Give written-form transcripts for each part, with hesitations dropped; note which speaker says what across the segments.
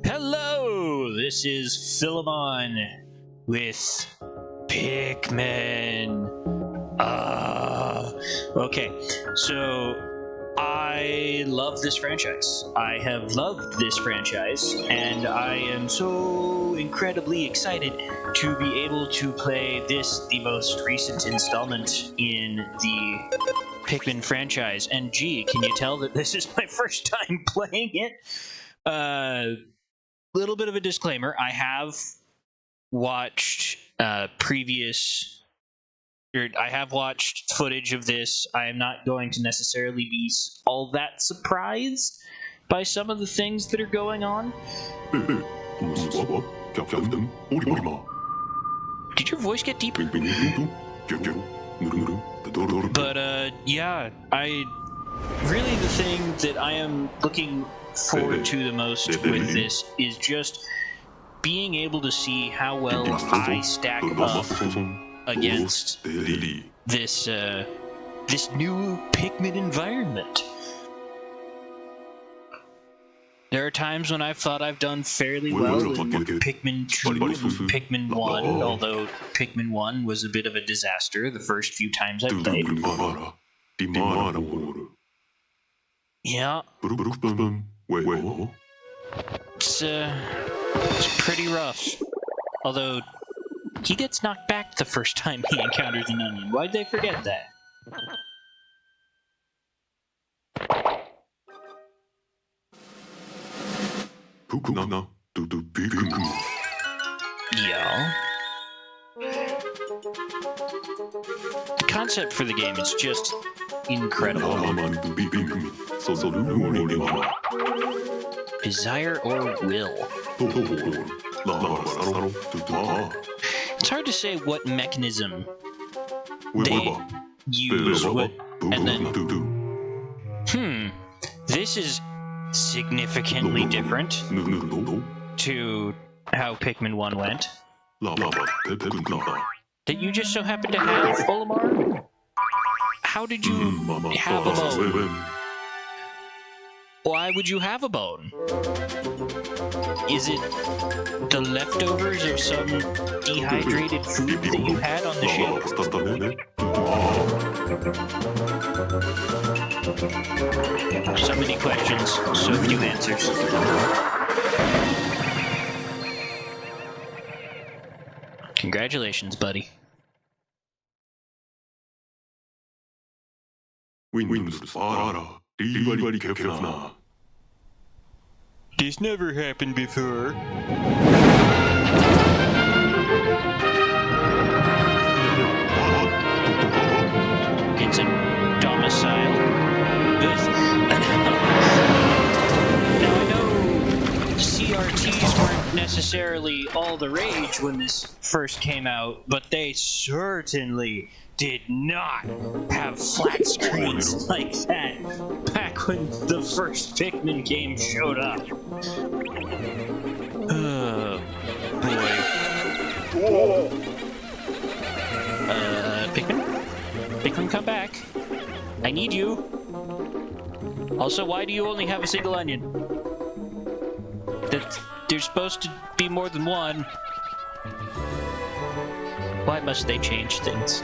Speaker 1: Hello, this is Philemon with Pikmin. Okay, so I love this franchise. I have loved this franchise, and I am so incredibly excited to be able to play this, the most recent installment in the Pikmin franchise. And gee, can you tell that this is my first time playing it? Little bit of a disclaimer. I have watched I have watched footage of this. I am not going to necessarily be all that surprised by some of the things that are going on. Did your voice get deeper? But yeah, really the thing that I am looking forward to the most with this is just being able to see how well I stack up against this new Pikmin environment. There are times when I've thought I've done fairly well in Pikmin 2 and Pikmin 1, although Pikmin 1 was a bit of a disaster the first few times I played. Yeah. It's pretty rough. Although, he gets knocked back the first time he encounters an onion. Why'd they forget that? Yeah. The concept for the game is just incredible. Desire or will? It's hard to say what mechanism they use, and then... This is significantly different to how Pikmin 1 went. That you just so happen to have, Olimar? How did you have a bone? Why would you have a bone? Is it the leftovers of some dehydrated food that you had on the ship? So many questions, so few answers. Congratulations, buddy. This never happened before. It's a domicile with... Now I know CRTs weren't necessarily all the rage when this first came out, but they certainly did not have flat screens like that back when the first Pikmin game showed up. Oh, boy. Pikmin? Pikmin, come back. I need you. Also, why do you only have a single onion? There's supposed to be more than one. Why must they change things?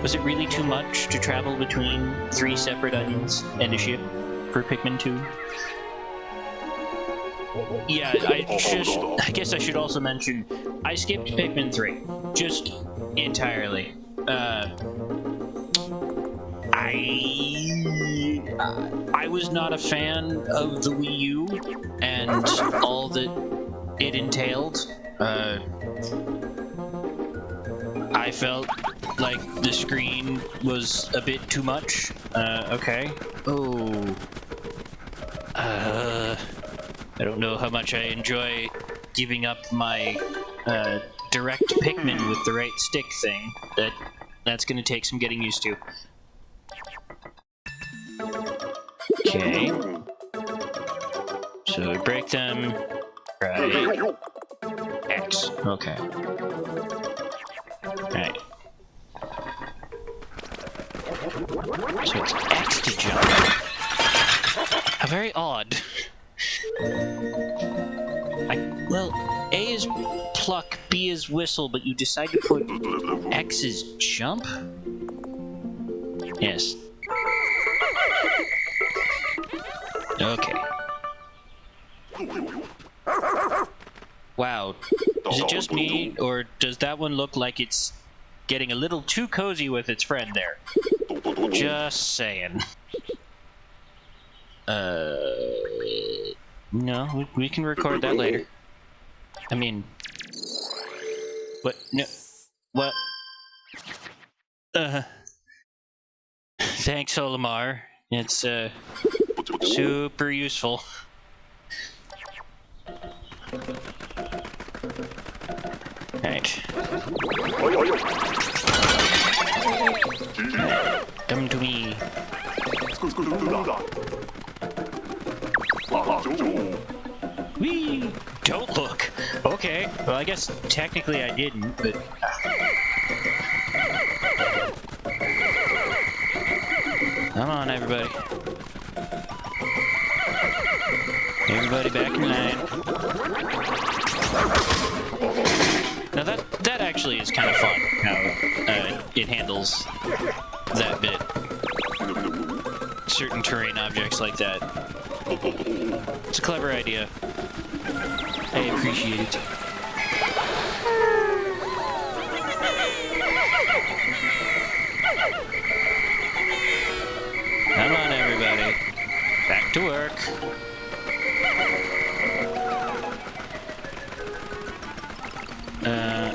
Speaker 1: Was it really too much to travel between 3 separate onions and a ship for Pikmin 2? Yeah, I guess I should also mention, I skipped Pikmin 3. Just entirely. I was not a fan of the Wii U and all that it entailed. I felt like the screen was a bit too much. Okay. Oh. I don't know how much I enjoy giving up my direct Pikmin with the right stick thing. That's gonna take some getting used to. Okay. So break them. Right. X. Okay. Right. So it's X to jump. How very odd. Well, A is pluck, B is whistle, but you decide to put X as jump? Yes. Okay. Wow. Is it just me, or does that one look like it's getting a little too cozy with its friend there? Just saying. No, we can record that later. I mean... What? No... What? Thanks, Olimar. It's, super useful. Right. Come to me. Whee! Don't look! Okay, well I guess technically I didn't, but... Come on, everybody. Everybody back in line. Now that actually is kind of fun, how it handles that bit. Certain terrain objects like that. It's a clever idea. I appreciate it. Come on, everybody. Back to work.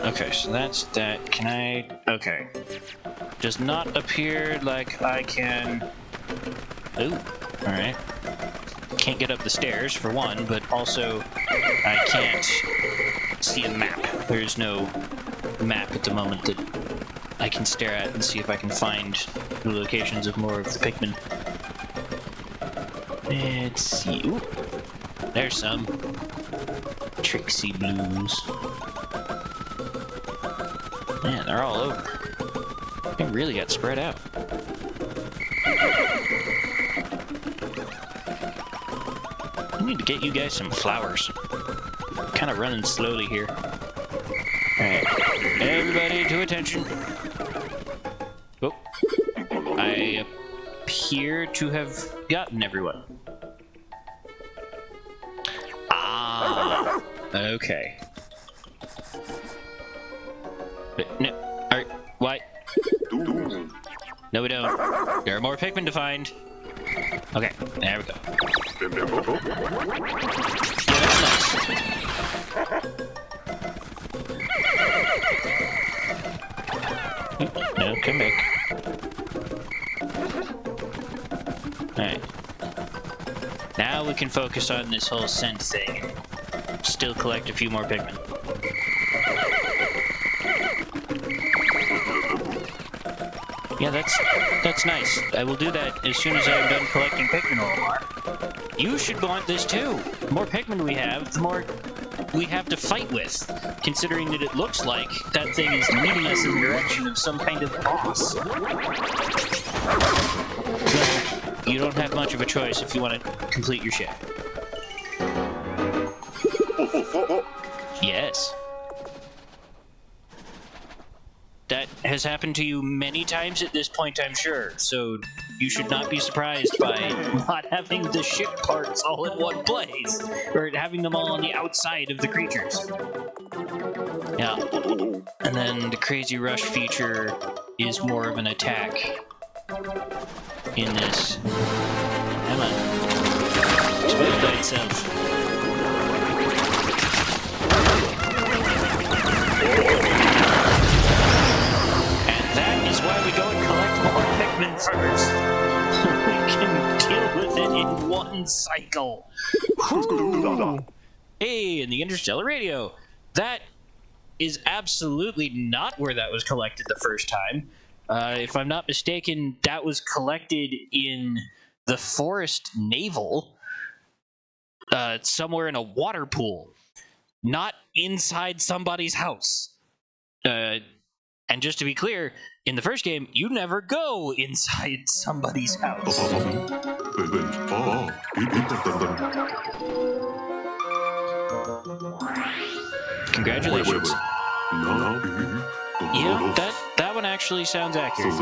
Speaker 1: Okay, so that's that. Can I... Okay. Does not appear like I can... Ooh, alright. Can't get up the stairs, for one, but also I can't see a map. There's no map at the moment that I can stare at and see if I can find the locations of more of the Pikmin. Let's see. Ooh, there's some. Trixie Blues. Man, they're all over. They really got spread out. I need to get you guys some flowers. Kind of running slowly here. Alright. Everybody to attention. Oh. I appear to have gotten everyone. Ah. Okay. But no. Alright. What? No, we don't. There are more Pikmin to find. Okay. There we go. Yeah, that's nice. No, come back. Alright. Now we can focus on this whole scent thing. Still collect a few more Pikmin. Yeah, that's nice. I will do that as soon as I'm done collecting Pikmin Olimar. You should want this too. The more Pikmin we have, the more we have to fight with, considering that it looks like that thing is leading us in the direction of some kind of boss. But you don't have much of a choice if you want to complete your ship. Yes. That has happened to you many times at this point, I'm sure, so you should not be surprised by not having the ship parts all in one place, or having them all on the outside of the creatures. Yeah. And then the Crazy Rush feature is more of an attack in this. Come on. Explode by itself. Why we go and collect more Pikmin first. We can deal with it in one cycle. Woo. Hey, in the Interstellar Radio. That is absolutely not where that was collected the first time. If I'm not mistaken, that was collected in the Forest Naval, somewhere in a water pool, not inside somebody's house. And just to be clear, in the first game, you never go inside somebody's house. Congratulations. Yeah, that one actually sounds accurate.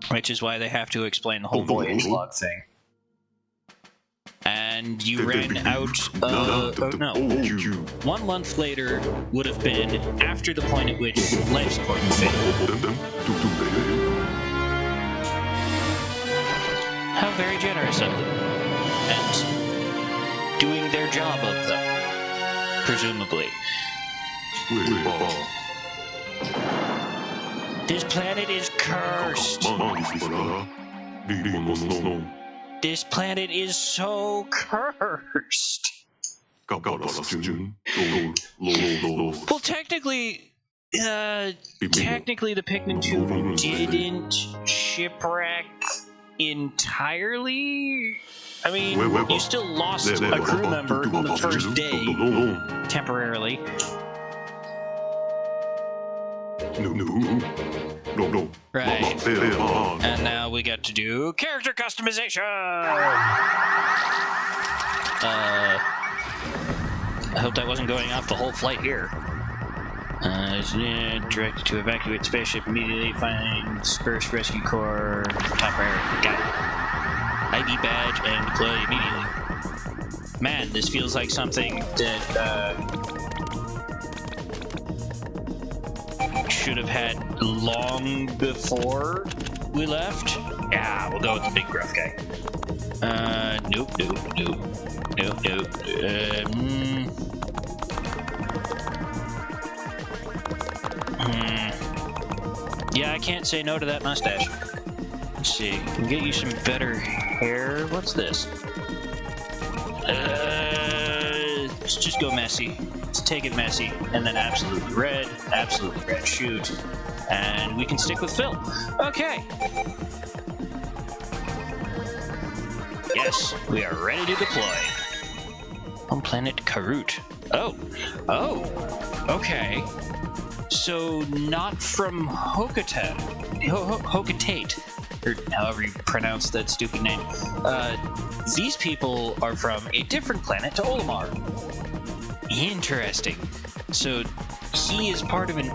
Speaker 1: Which is why they have to explain the whole voyage log thing. And you ran out of... Oh, no. 1 month later would have been after the point at which life support failed. How very generous of them. And doing their job of them. Presumably. This planet is cursed. This planet is so cursed. Well, technically the Pikmin 2 didn't shipwreck entirely. I mean, you still lost a crew member on the first day, temporarily. No. Right. And now we get to do character customization! I hope that wasn't going off the whole flight here. Directed to evacuate spaceship immediately, find dispersed rescue corps, top priority. Got it. ID badge and deploy immediately. Man, this feels like something that, should have had long before we left. Yeah, we'll go with the big gruff guy. Nope. Yeah, I can't say no to that mustache. Let's see. Can get you some better hair. What's this? Let's just go messy. Let's take it messy, and then absolutely red shoot, and we can stick with Phil. Okay. Yes, we are ready to deploy. On planet Karut. Oh, okay. So not from Hokatate, or however you pronounce that stupid name. These people are from a different planet to Olimar. Interesting. So he is part of an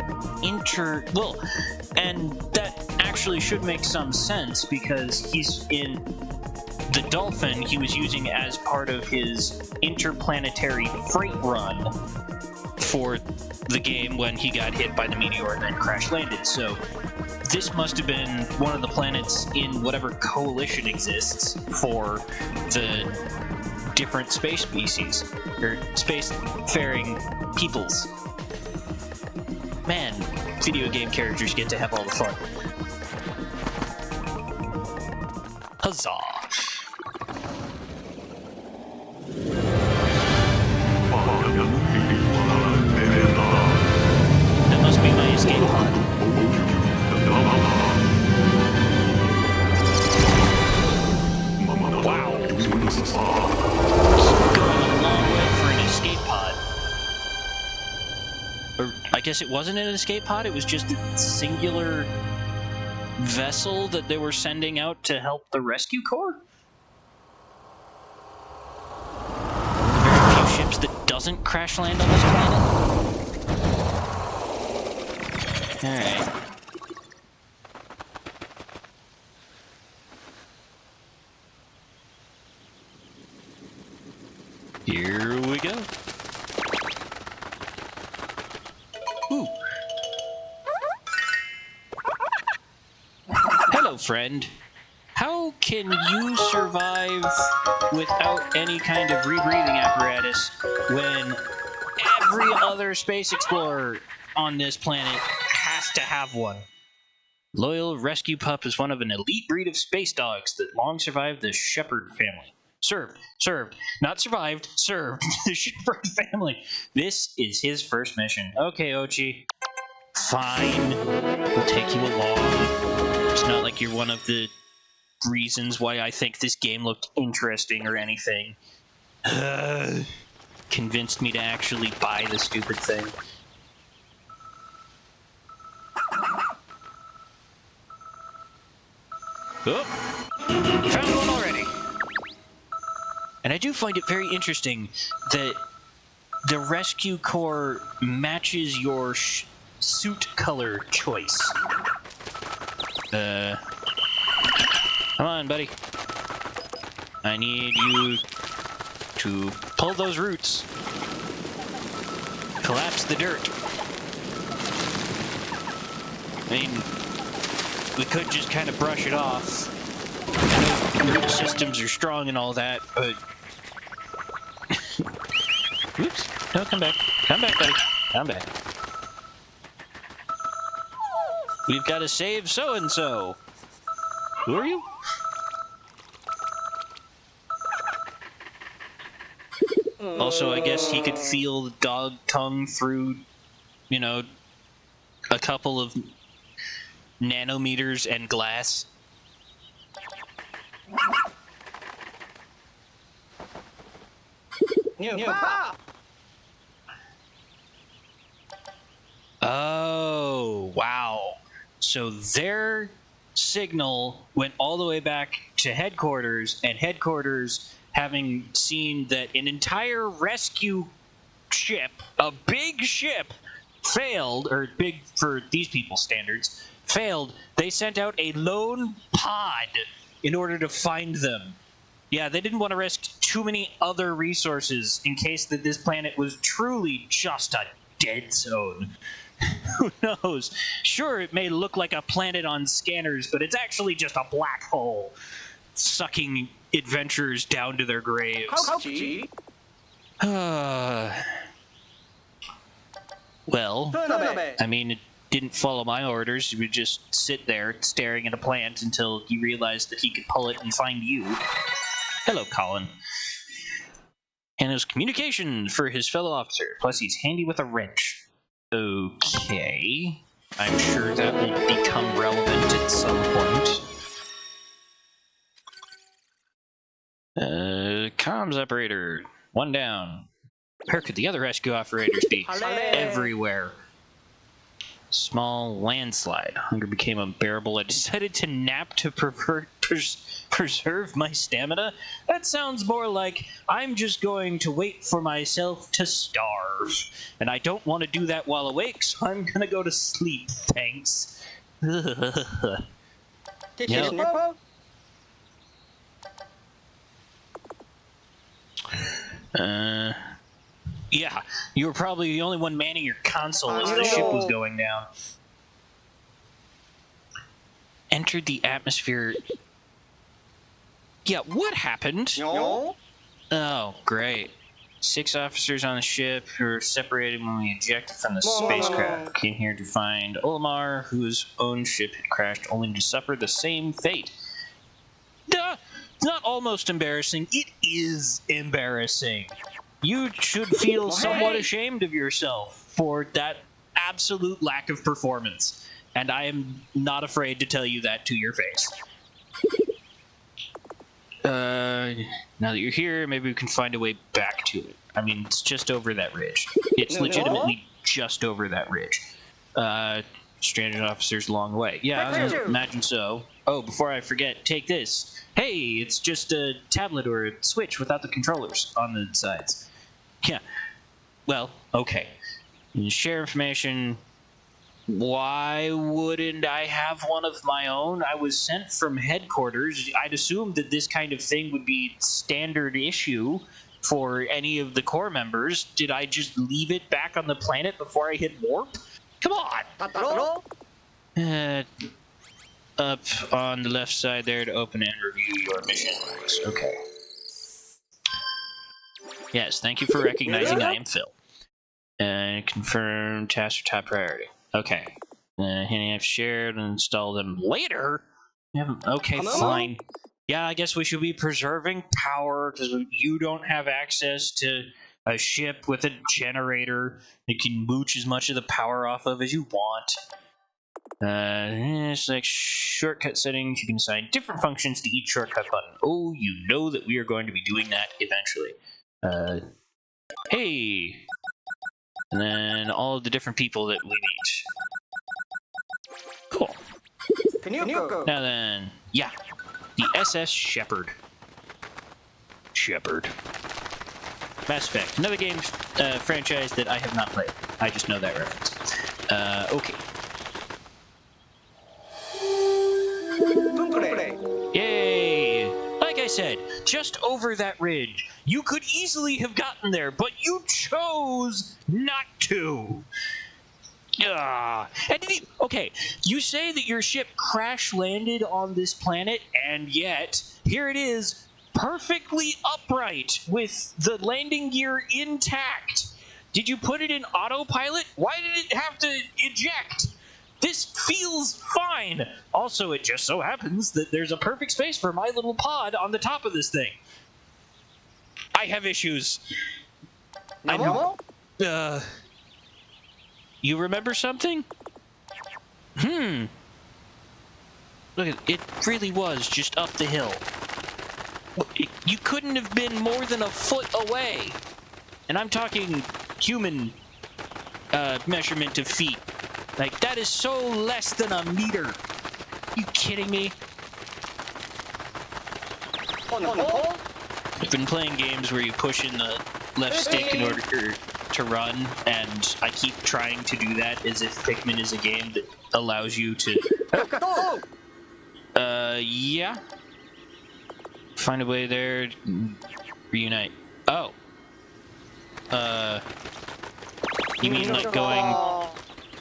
Speaker 1: well, and that actually should make some sense because he's in the Dolphin he was using as part of his interplanetary freight run for the game when he got hit by the meteor and then crash landed. So this must have been one of the planets in whatever coalition exists for the different space species, or space-faring peoples. Man, video game characters get to have all the fun. Huzzah! That must be my escape pod. Wow. Going a long way for an escape pod. Or, I guess it wasn't an escape pod, it was just a singular vessel that they were sending out to help the rescue corps? Very few ships that doesn't crash land on this planet. Alright. Here we go. Ooh. Hello, friend. How can you survive without any kind of rebreathing apparatus when every other space explorer on this planet has to have one? Loyal Rescue Pup is one of an elite breed of space dogs that long survived the Shepherd family. Served. Not survived, served. The Shepherd family. This is his first mission. Okay, Ochi. Fine. We'll take you along. It's not like you're one of the reasons why I think this game looked interesting or anything. Convinced me to actually buy the stupid thing. Oh! Found one And I do find it very interesting that the rescue corps matches your suit color choice. Come on, buddy. I need you to pull those roots. Collapse the dirt. I mean, we could just kind of brush it off. I know root systems are strong and all that, but... Oops. No, come back. Come back, buddy. Come back. We've got to save so-and-so. Who are you? Also, I guess he could feel the dog tongue through, you know, a couple of nanometers and glass. Oh, wow. So their signal went all the way back to headquarters, and headquarters, having seen that an entire rescue ship, a big ship, failed, or big for these people's standards, failed, they sent out a lone pod in order to find them. Yeah, they didn't want to risk too many other resources in case that this planet was truly just a dead zone. Who knows? Sure, it may look like a planet on scanners, but it's actually just a black hole, sucking adventurers down to their graves. Well, I mean, it didn't follow my orders. He would just sit there staring at a plant until he realized that he could pull it and find you. Hello, Colin. And his communication for his fellow officer. Plus, he's handy with a wrench. Okay. I'm sure that will become relevant at some point. Comms operator. One down. Where could the other rescue operators be? Everywhere. Small landslide. Hunger became unbearable. I decided to nap to preserve my stamina. That sounds more like I'm just going to wait for myself to starve. And I don't want to do that while awake, so I'm going to go to sleep, thanks. Yep. Yeah, you were probably the only one manning your console as the ship was going down. Entered the atmosphere. Yeah, what happened?
Speaker 2: No.
Speaker 1: Oh, great. 6 officers on the ship who were separated when we ejected from the spacecraft. Came here to find Olimar, whose own ship had crashed, only to suffer the same fate. Duh! It's not almost embarrassing. It is embarrassing. You should feel somewhat ashamed of yourself for that absolute lack of performance. And I am not afraid to tell you that to your face. Now that you're here, maybe we can find a way back to it. I mean, it's just over that ridge. It's legitimately just over that ridge. Stranded officers along the way. Yeah, I imagine so. Oh, before I forget, take this. Hey, it's just a tablet or a switch without the controllers on the sides. Yeah. Well, okay. Share information. Why wouldn't I have one of my own? I was sent from headquarters. I'd assumed that this kind of thing would be standard issue for any of the core members. Did I just leave it back on the planet before I hit warp? Come on! Up on the left side there to open and review your mission. Okay. Yes, thank you for recognizing I am Phil. Confirm tasks are top priority. Okay. I've shared and install them later. Okay, fine. Yeah, I guess we should be preserving power because you don't have access to a ship with a generator that can mooch as much of the power off of as you want. Select shortcut settings. You can assign different functions to each shortcut button. Oh, you know that we are going to be doing that eventually. Hey! And then all of the different people that we meet. Cool. Now then, yeah. The SS Shepherd. Shepard. Mass Effect, another game franchise that I have not played. I just know that reference. Okay. Yay! Like I said, just over that ridge. You could easily have gotten there, but you chose not to. Okay, you say that your ship crash landed on this planet, and yet, here it is, perfectly upright, with the landing gear intact. Did you put it in autopilot? Why did it have to eject? This feels fine. Also, it just so happens that there's a perfect space for my little pod on the top of this thing. I have issues. You remember something? Look, it really was just up the hill. You couldn't have been more than a foot away. And I'm talking human measurement of feet. Like, that is so less than a meter. You kidding me? I've been playing games where you push in the left stick in order to run, and I keep trying to do that as if Pikmin is a game that allows you to... yeah. Find a way there, reunite. Oh. You mean like going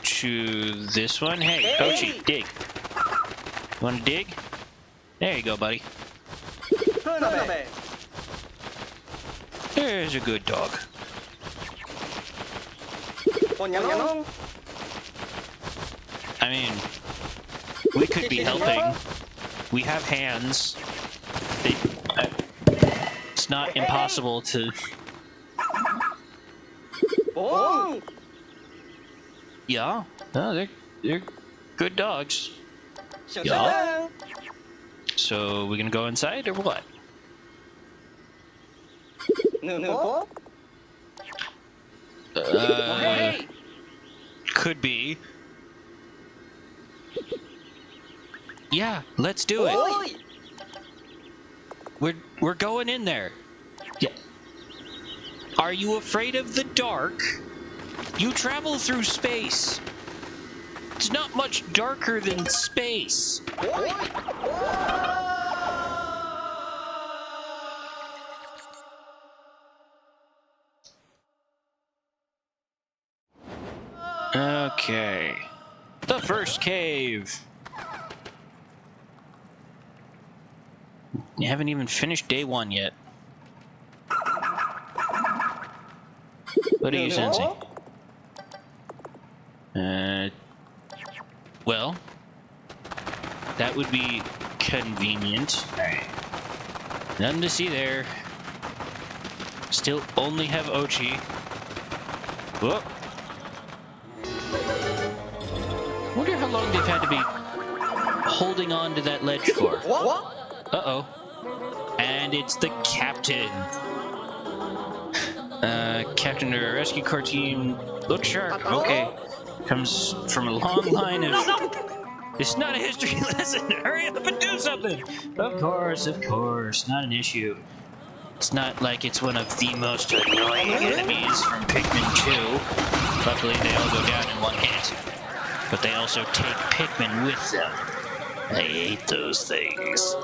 Speaker 1: to this one? Hey, Kochi, dig. You wanna dig? There you go, buddy. There's a good dog. I mean, we could be helping. We have hands. It's not impossible to... Yeah, no, they're good dogs. Yeah. So we're gonna go inside or what? Could be. Yeah, let's do it. We're going in there. Yeah. Are you afraid of the dark? You travel through space. It's not much darker than space. Okay. The first cave. You haven't even finished day one yet. What are you sensing? Well, that would be convenient. Alright. Nothing to see there. Still only have Ochi. Whoop. Wonder how long they've had to be holding on to that ledge for. Uh-oh. And it's the captain. Captain of a rescue corps team. Look sharp. Okay. Comes from a long line of... It's not a history lesson. Hurry up and do something. Of course. Not an issue. It's not like it's one of the most annoying enemies from Pikmin 2. Luckily, they all go down in one hit. But they also take Pikmin with them. I hate those things.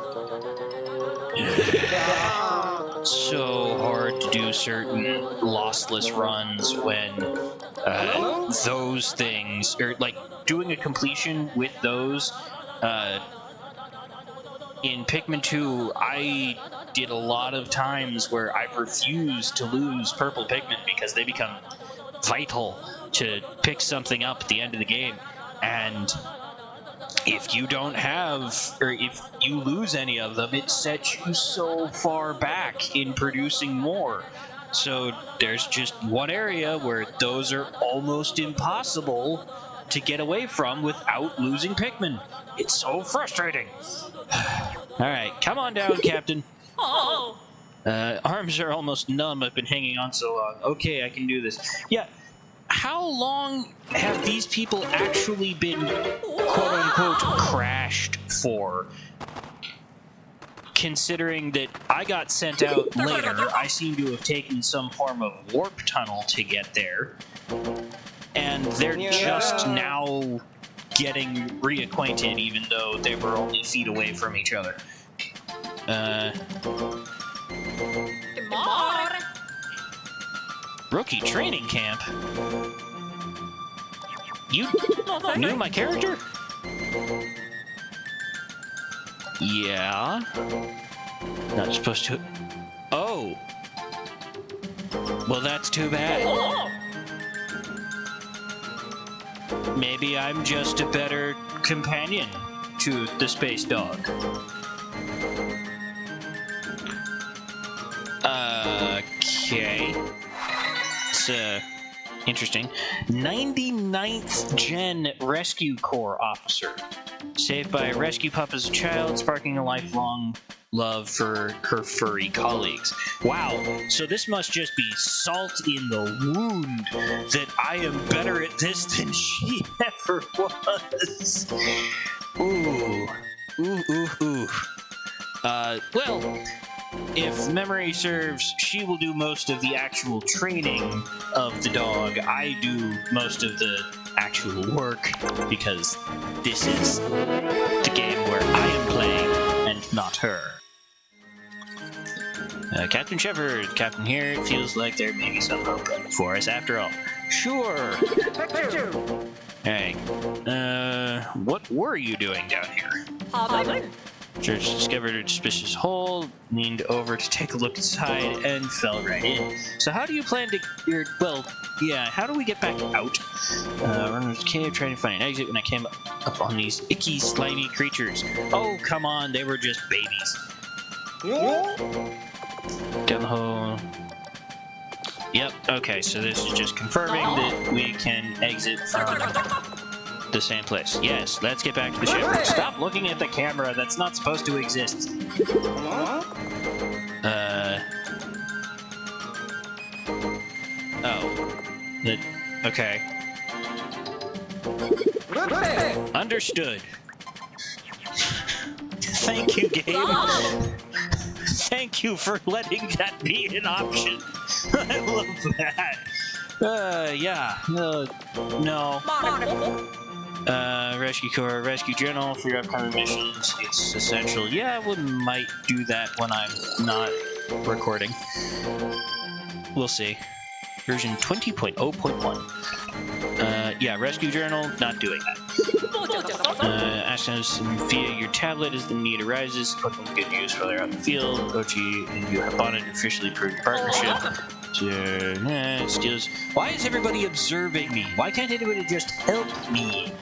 Speaker 1: So hard to do certain lossless runs when those things, or like doing a completion with those. In Pikmin 2, I did a lot of times where I refused to lose purple Pikmin because they become vital to pick something up at the end of the game. And if you don't have, or if you lose any of them, it sets you so far back in producing more. So there's just one area where those are almost impossible to get away from without losing Pikmin. It's so frustrating. Alright, come on down, Captain.
Speaker 2: Oh.
Speaker 1: Arms are almost numb. I've been hanging on so long. Okay, I can do this. Yeah. How long have these people actually been, quote-unquote, crashed for? considering that I got sent out later. I seem to have taken some form of warp tunnel to get there. And they're just now getting reacquainted, even though they were only feet away from each other. Rookie training camp? You knew my character? Yeah. Not supposed to. Oh. Well, that's too bad. Maybe I'm just a better companion to the space dog. Okay. It's, interesting. 99th Gen Rescue Corps officer. Saved by a rescue pup as a child, sparking a lifelong love for her furry colleagues. Wow, so this must just be salt in the wound that I am better at this than she ever was. Ooh. Well, if memory serves, she will do most of the actual training of the dog. I do most of the actual work, because this is the game where I am playing and not her. Captain Shepard, Captain here. It feels like there may be some hope for us after all. Sure. Hey, what were you doing down here? Church discovered a suspicious hole, leaned over to take a look inside, and fell right in. So how do you plan to... how do we get back out? Run to the cave, trying to find an exit when I came up on these icky, slimy creatures. Oh, come on, they were just babies. Down the hole... Yep, okay, so this is just confirming that we can exit from the same place. Yes, let's get back to the ship. Stop looking at the camera, that's not supposed to exist. Okay. Understood. Thank you, game. Thank you for letting that be an option. I love that. No. Rescue Corps, Rescue Journal for your upcoming missions. It's essential. Yeah, we might do that when I'm not recording. We'll see. Version 20.0.1. Yeah, Rescue Journal, not doing that. Access via your tablet as the need arises. Putting good use while they're out in the field. Ochi and you have bonded and officially proved partnership. Steals. Why is everybody observing me? Why can't anybody just help me?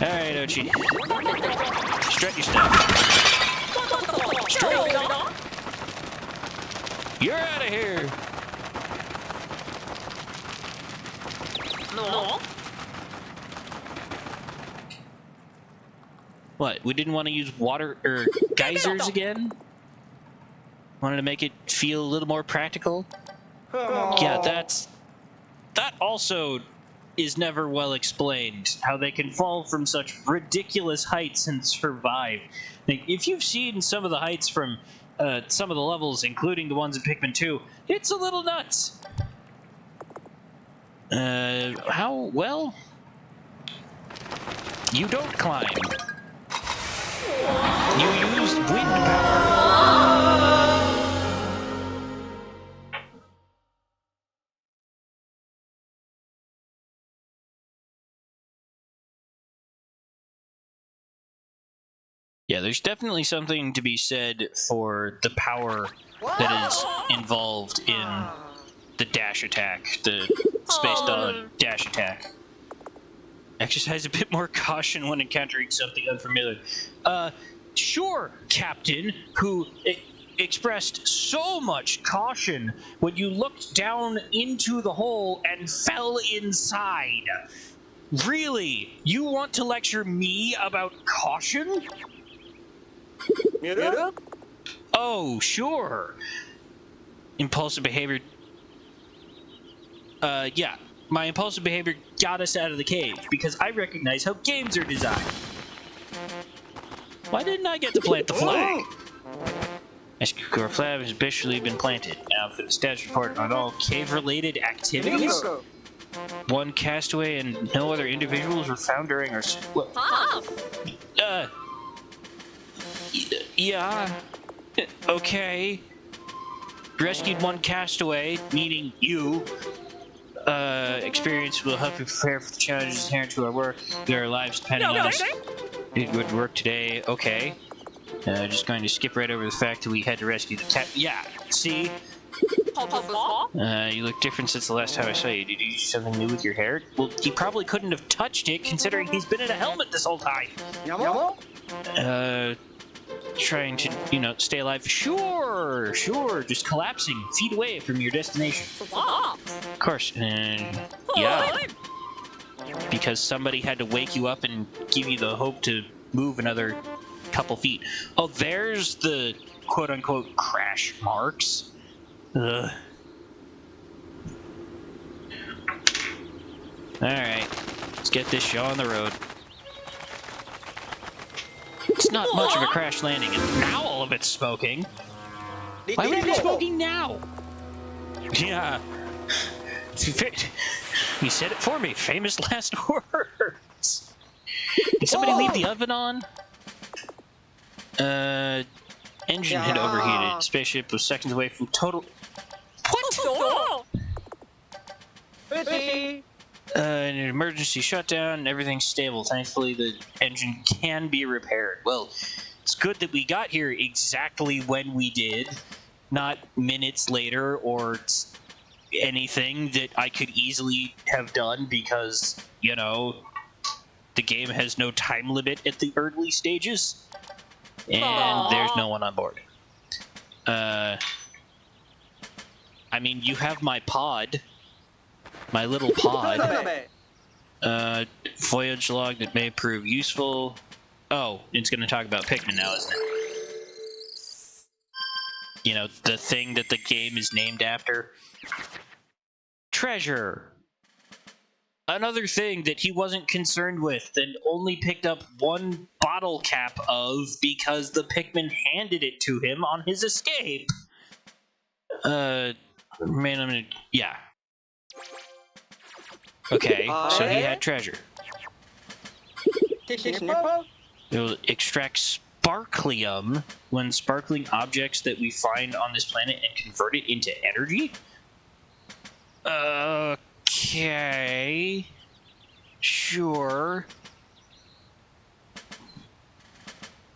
Speaker 1: Alright, Ochi. Strut your stuff. Straight. You're out of here.
Speaker 2: No.
Speaker 1: What? We didn't want to use water or geysers again? Wanted to make it feel a little more practical? Yeah, that also is never well explained. How they can fall from such ridiculous heights and survive. Like, if you've seen some of the heights from some of the levels, including the ones in Pikmin 2, it's a little nuts. How? Well, you don't climb. You use wind power. Yeah, there's definitely something to be said for the power that is involved in the dash attack, the Space Dog dash attack. Exercise a bit more caution when encountering something unfamiliar. Sure, Captain, who expressed so much caution when you looked down into the hole and fell inside. Really? You want to lecture me about caution? Oh, sure. Impulsive behavior. Yeah. My impulsive behavior got us out of the cage because I recognize how games are designed. Why didn't I get to plant the flag? Our flag has officially been planted. Now for the status report on all cave-related activities. One castaway and no other individuals were found during our... Yeah. Okay. Rescued one castaway, meaning you. Experience will help you prepare for the challenges inherent to our work. Their lives depending on us. It would work today. Okay. Just going to skip right over the fact that we had to rescue the cat. Yeah, see? You look different since the last time I saw you. Did you do something new with your hair? Well, he probably couldn't have touched it considering he's been in a helmet this whole time. Trying to, stay alive. Sure. Just collapsing feet away from your destination. Of course. Yeah. Because somebody had to wake you up and give you the hope to move another couple feet. Oh, there's the quote-unquote crash marks. Ugh. Alright. Let's get this show on the road. It's not much of a crash landing, and now all of it's smoking. Why would it be smoking now? Yeah. You said it for me. Famous last words. Did somebody leave the oven on? Engine had overheated. Spaceship was seconds away from total... What? An emergency shutdown, everything's stable. Thankfully, the engine can be repaired. Well, it's good that we got here exactly when we did, not minutes later or anything that I could easily have done because, the game has no time limit at the early stages. And there's no one on board. I mean, you have my pod. My little pod. Voyage log that may prove useful. Oh, it's going to talk about Pikmin now, isn't it? The thing that the game is named after. Treasure. Another thing that he wasn't concerned with and only picked up one bottle cap of because the Pikmin handed it to him on his escape. Yeah. Okay, so he had treasure. It will extract sparklium when sparkling objects that we find on this planet and convert it into energy? Okay. Sure.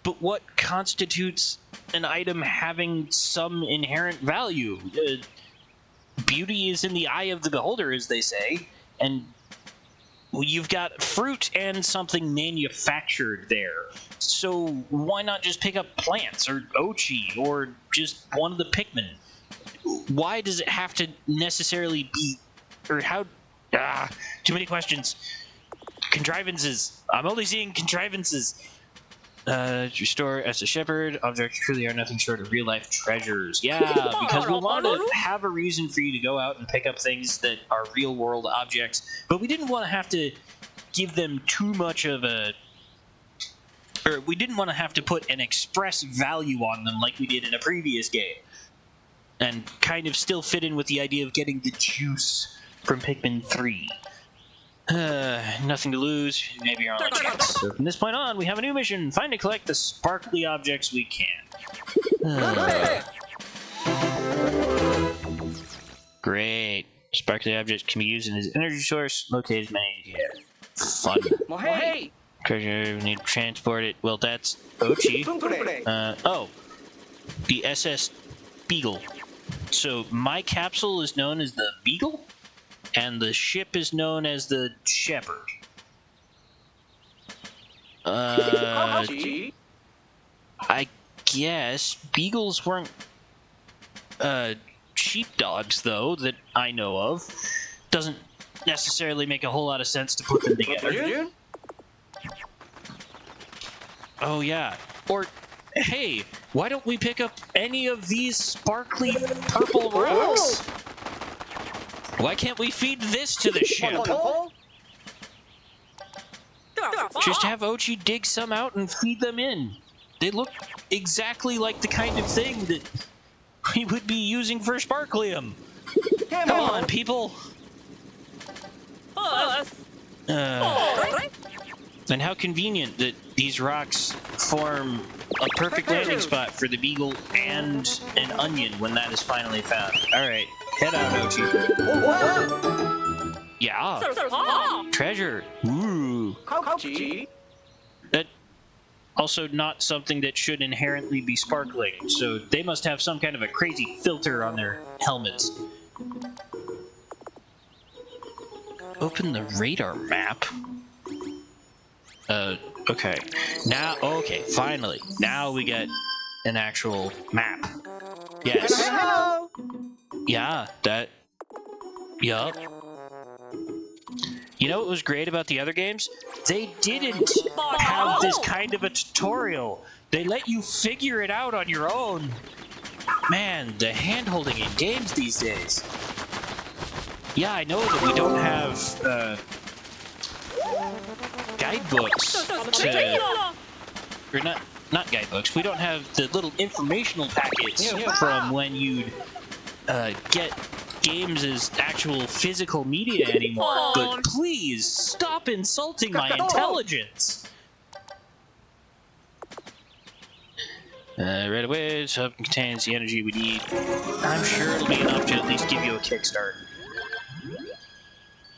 Speaker 1: But what constitutes an item having some inherent value? Beauty is in the eye of the beholder, as they say, and you've got fruit and something manufactured there. So why not just pick up plants or Ochi or just one of the Pikmin? Why does it have to necessarily be, or how? Too many questions. Contrivances. I'm only seeing contrivances. Restore as a shepherd. Objects truly are nothing short of real-life treasures. Yeah, because we want to have a reason for you to go out and pick up things that are real-world objects, but we didn't want to have to give them too much of a... Or we didn't want to have to put an express value on them like we did in a previous game. And kind of still fit in with the idea of getting the juice from Pikmin 3. Nothing to lose, maybe our only chance. So from this point on, we have a new mission. Find and collect the sparkly objects we can. Great. Sparkly objects can be used as an energy source. Located as many here. Fun. Treasure, we need to transport it. Well, that's Ochi. The SS Beagle. So my capsule is known as the Beagle? And the ship is known as the Shepherd. I guess beagles weren't sheepdogs, though, that I know of. Doesn't necessarily make a whole lot of sense to put them together. Oh, yeah. Or, hey, why don't we pick up any of these sparkly purple rocks? Why can't we feed this to the ship? Just have Ochi dig some out and feed them in. They look exactly like the kind of thing that we would be using for Sparklium. Come on, people. And how convenient that these rocks form a perfect landing spot for the beagle and an onion when that is finally found. All right, head out, Ochi. Yeah. Treasure. Ooh. That also not something that should inherently be sparkling, so they must have some kind of a crazy filter on their helmets. Open the radar map. Okay. Now, okay, finally. Now we get an actual map. Yes.
Speaker 2: Hello.
Speaker 1: Yeah, that... Yup. You know what was great about the other games? They didn't have this kind of a tutorial. They let you figure it out on your own. Man, the hand-holding in games these days. Yeah, I know that we don't have, guidebooks to... Or not guidebooks. We don't have the little informational packets from when you'd, get games as actual physical media anymore. But please, stop insulting my intelligence! Right away, so contains the energy we need. I'm sure it'll be enough to at least give you a kickstart.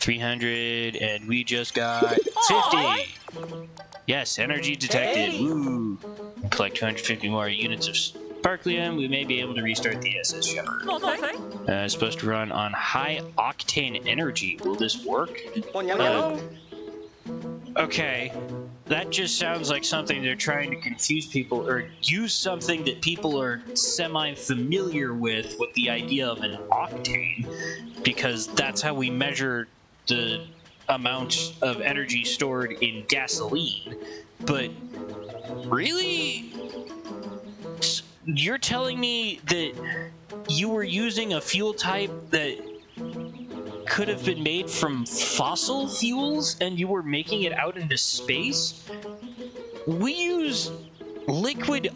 Speaker 1: 300, and we just got 50. Yes, energy detected. Woo! Collect 250 more units of Sparklium. We may be able to restart the SS Shepherd. It's supposed to run on high octane energy. Will this work? Okay, that just sounds like something they're trying to confuse people or use something that people are semi-familiar with the idea of an octane, because that's how we measure the amount of energy stored in gasoline. But really? You're telling me that you were using a fuel type that could have been made from fossil fuels and you were making it out into space? We use liquid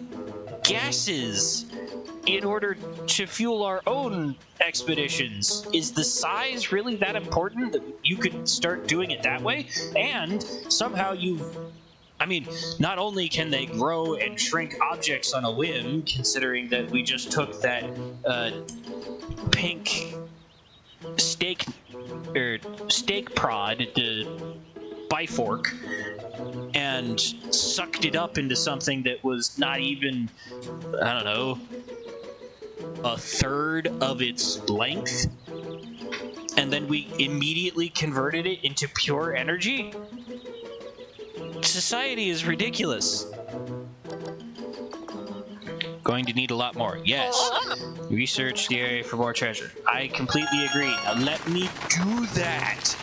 Speaker 1: gases in order to fuel our own expeditions. Is the size really that important that you could start doing it that way? And somehow I mean, not only can they grow and shrink objects on a whim, considering that we just took that pink steak prod, the bifork, and sucked it up into something that was not even, I don't know, a third of its length, and then we immediately converted it into pure energy? Society is ridiculous. Going to need a lot more. Yes. Research the area for more treasure. I completely agree. Now let me do that.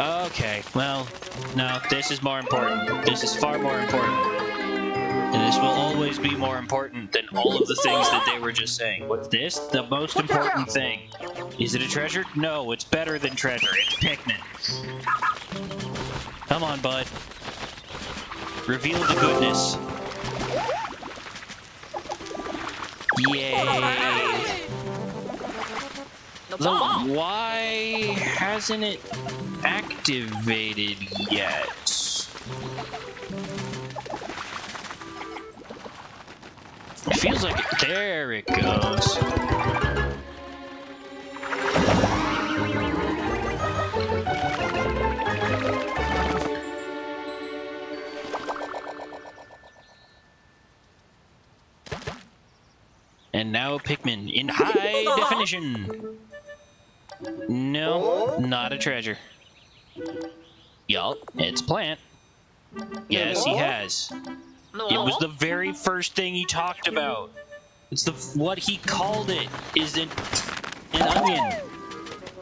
Speaker 1: Okay. Well, no, this is more important. This is far more important. And this will always be more important than all of the things that they were just saying. What's this? The most important thing. Is it a treasure? No, it's better than treasure. It's Pikmin. Come on, bud. Reveal the goodness. Yay! So why hasn't it activated yet? It feels like it. There it goes. And now Pikmin in high definition. No, not a treasure. Yup, it's a plant. Yes, he has. It was the very first thing he talked about. It's what he called it is an onion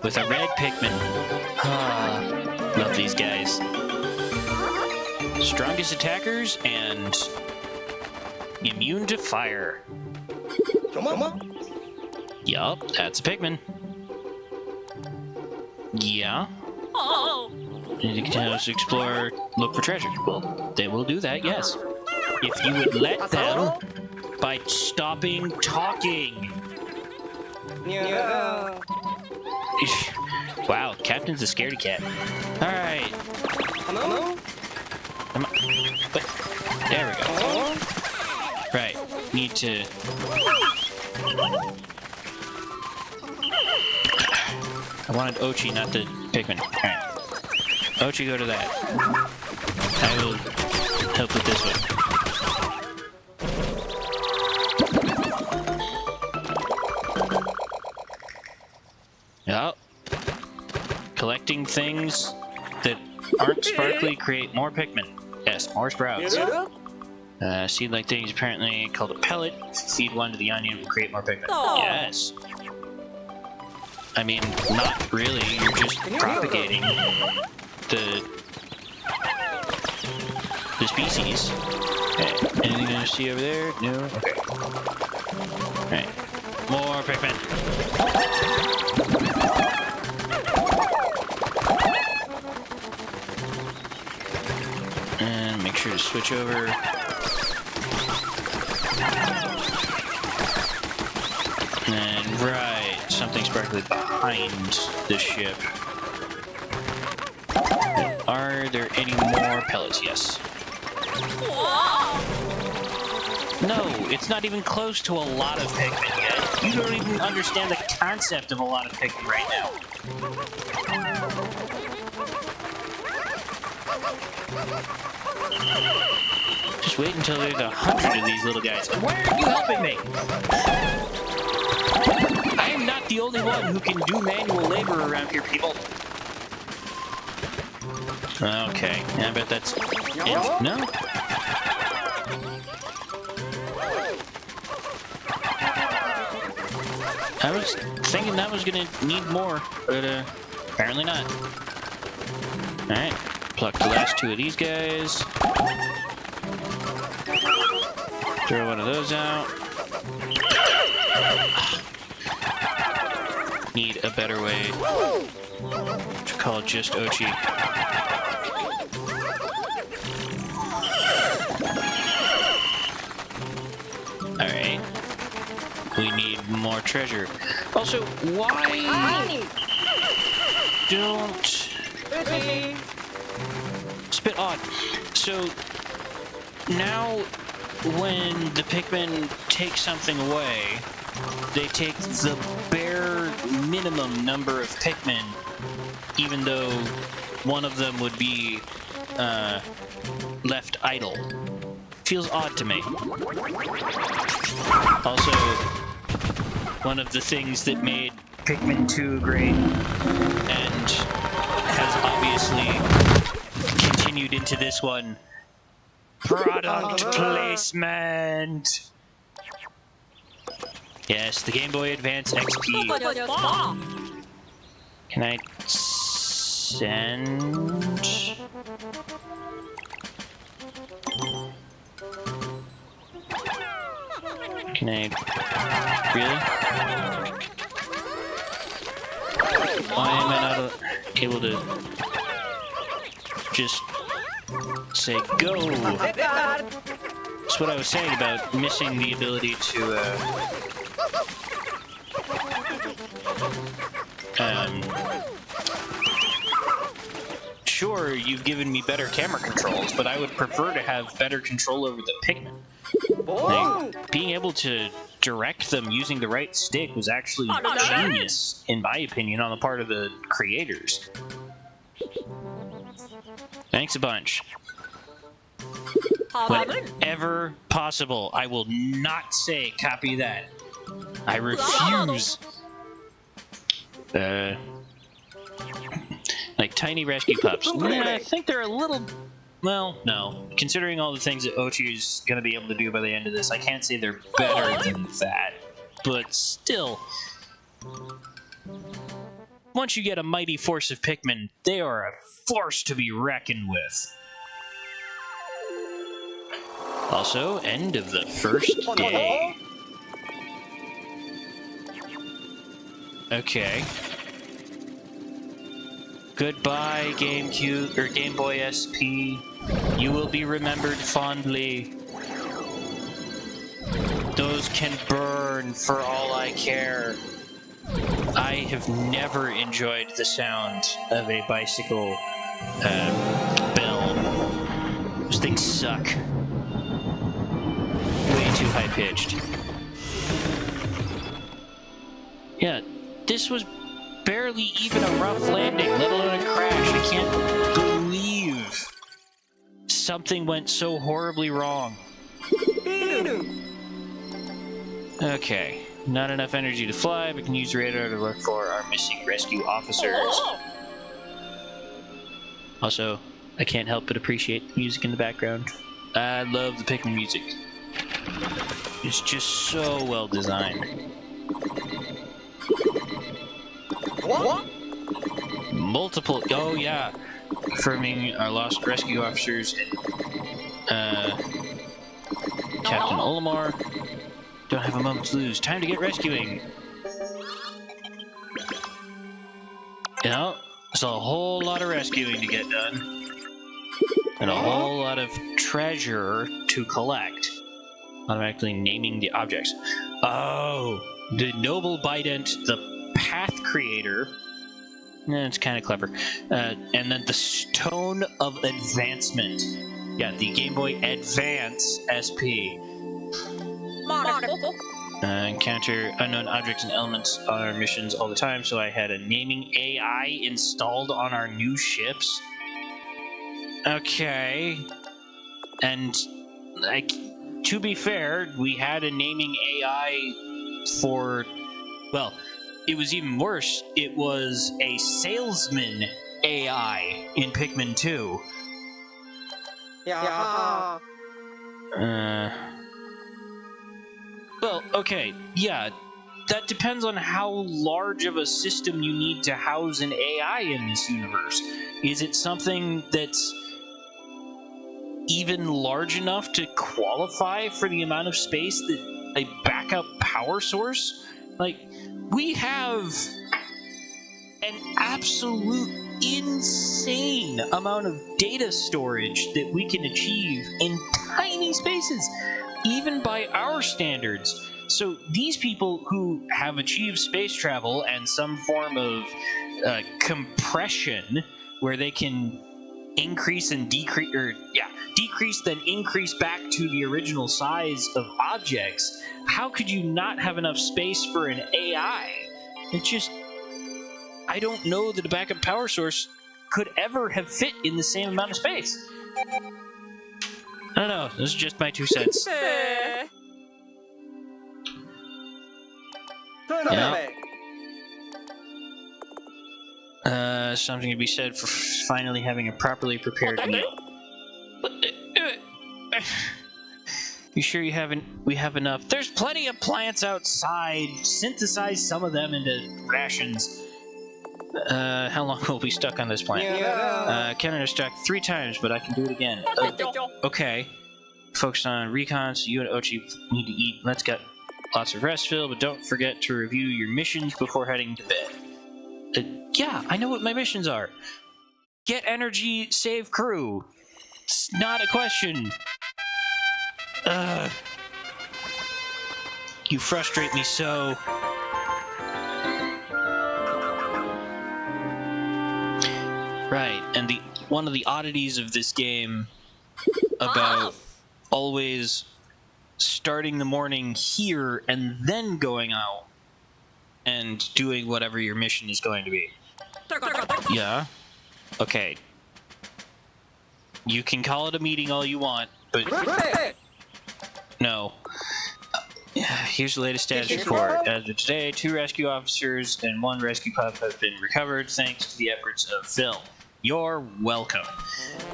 Speaker 1: with a red Pikmin. Ah, love these guys. Strongest attackers and immune to fire. Yup, that's a Pikmin. Yeah. You can tell us to explore, look for treasure. Well, they will do that, yes. If you would let them by stopping talking.
Speaker 2: Yeah.
Speaker 1: Wow, Captain's a scaredy cat. Alright.
Speaker 2: Hello?
Speaker 1: But, there we go. Right, need to... I wanted Ochi, not the Pikmin. Alright. Ochi, go to that. I will help with this one. Oh. Collecting things that aren't sparkly create more Pikmin. Yes, more sprouts. Seed-like things apparently called a pellet. Feed one to the onion will create more Pikmin. Yes. I mean, not really. You're just propagating the species. Okay. Anything to see over there? No? Okay. Alright. More Pikmin. And make sure to switch over. And right, something sparkly behind the ship. Are there any more pellets? Yes. No, it's not even close to a lot of Pikmin yet. You don't even understand the concept of a lot of Pikmin right now. Just wait until there's 100 of these little guys. And why aren't you helping me? I am not the only one who can do manual labor around here, people. Okay, I bet that's it. No? I was thinking that was gonna need more, but apparently not. Alright, pluck the last two of these guys. Throw one of those out. Need a better way to call just Ochi. Alright. We need more treasure. Also, why don't... It's a bit odd. So, now when the Pikmin take something away, they take the bare minimum number of Pikmin, even though one of them would be left idle. Feels odd to me. Also, one of the things that made Pikmin 2 great and has obviously continued into this one, product placement. Yes, the Game Boy Advance XP. Can I send? Can I? Really? Why am I not able to just say go? That's what I was saying about missing the ability to sure, you've given me better camera controls, but I would prefer to have better control over the Pikmin. Like, being able to direct them using the right stick was actually genius, in my opinion, on the part of the creators. Thanks a bunch. Whenever possible, I will not say copy that. I refuse. Like tiny rescue pups. Yeah, I think they're a little... Well, no. Considering all the things that Ochi is going to be able to do by the end of this, I can't say they're better than that. But still... Once you get a mighty force of Pikmin, they are a force to be reckoned with. Also, end of the first day. Okay. Goodbye, GameCube or Game Boy SP. You will be remembered fondly. Those can burn for all I care. I have never enjoyed the sound of a bicycle bell. Those things suck. Way too high-pitched. Yeah, this was barely even a rough landing, let alone a crash. I can't believe something went so horribly wrong. Okay, not enough energy to fly, but can use the radar to look for our missing rescue officers. Also, I can't help but appreciate the music in the background. I love the Pikmin music. It's just so well designed.
Speaker 2: What?
Speaker 1: Multiple, oh yeah, affirming our lost rescue officers and Captain Olimar. Don't have a moment to lose. Time to get rescuing. You know, there's a whole lot of rescuing to get done. And a whole lot of treasure to collect. Automatically naming the objects. Oh, the Noble Bident, the Path Creator. It's kind of clever. And then the Stone of Advancement. Yeah, the Game Boy Advance SP. Encounter unknown objects and elements on our missions all the time, so I had a naming AI installed on our new ships. Okay. And, like, to be fair, we had a naming AI for... Well, it was even worse. It was a salesman AI in Pikmin 2.
Speaker 2: Yeah.
Speaker 1: Well, okay, yeah. That depends on how large of a system you need to house an AI in this universe. Is it something that's even large enough to qualify for the amount of space that a backup power source? Like, we have an absolute insane amount of data storage that we can achieve in tiny spaces, even by our standards. So these people who have achieved space travel and some form of compression, where they can increase and decrease, decrease then increase back to the original size of objects, how could you not have enough space for an AI? It just... I don't know that a backup power source could ever have fit in the same amount of space. I don't know. This is just my 2 cents. Something to be said for finally having a properly prepared meal. You sure we have enough? There's plenty of plants outside. Synthesize some of them into rations. How long will we be stuck on this plant? Counter struck 3 times, but I can do it again. Okay. Focus on recon, so you and Ochi need to eat. Let's get lots of rest, Phil, but don't forget to review your missions before heading to bed. Yeah, I know what my missions are. Get energy, save crew. It's not a question. You frustrate me so. Right, and one of the oddities of this game about always starting the morning here and then going out and doing whatever your mission is going to be. Yeah? Okay. You can call it a meeting all you want, but... No. Here's the latest status report. As of today, 2 rescue officers and 1 rescue pup have been recovered thanks to the efforts of Phil. You're welcome.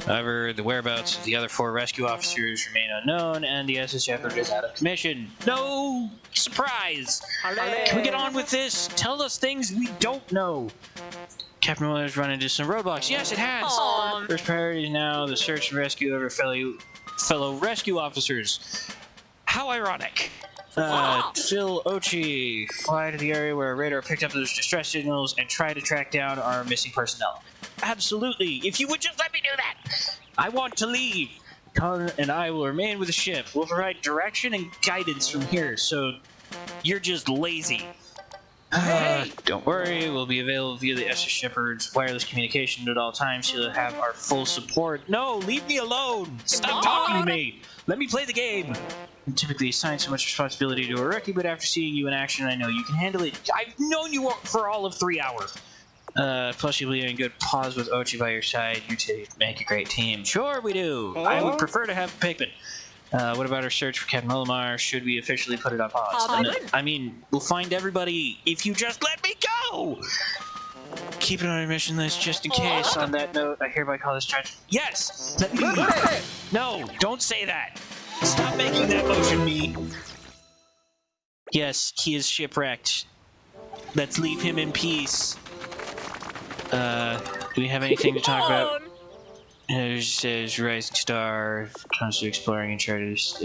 Speaker 1: However, the whereabouts of the other 4 rescue officers remain unknown, and the SSF is out of commission. No surprise! Can we get on with this? Tell us things we don't know. Captain Miller's run into some roadblocks. Yes, it has! First priority is now the search and rescue of our fellow rescue officers. How ironic. Phil, Ochi, fly to the area where our radar picked up those distress signals and try to track down our missing personnel. absolutely. If you would just let me do that. I want to leave. Colin and I will remain with the ship. We'll provide direction and guidance from here, so you're just lazy. Don't worry, we'll be available via the Esther Shepherd's wireless communication at all times. You'll have our full support. No, leave me alone! Stop talking to me! Let me play the game! I'm typically assign so much responsibility to a rookie, but after seeing you in action, I know you can handle it. I've known you for all of 3 hours. Plus you'll be in good pause with Ochi by your side. You two make a great team. Sure we do! I would prefer to have Pikmin. What about our search for Captain Olimar? Should we officially put it on pause? I mean, we'll find everybody if you just let me go! Keep it on our mission list just in case. On that note, I hereby call this charge. Yes! Let me leave! No, don't say that! Stop making that motion, me! Yes, he is shipwrecked. Let's leave him in peace. Do we have anything to talk about? It says Rising Star, comes to exploring and charters.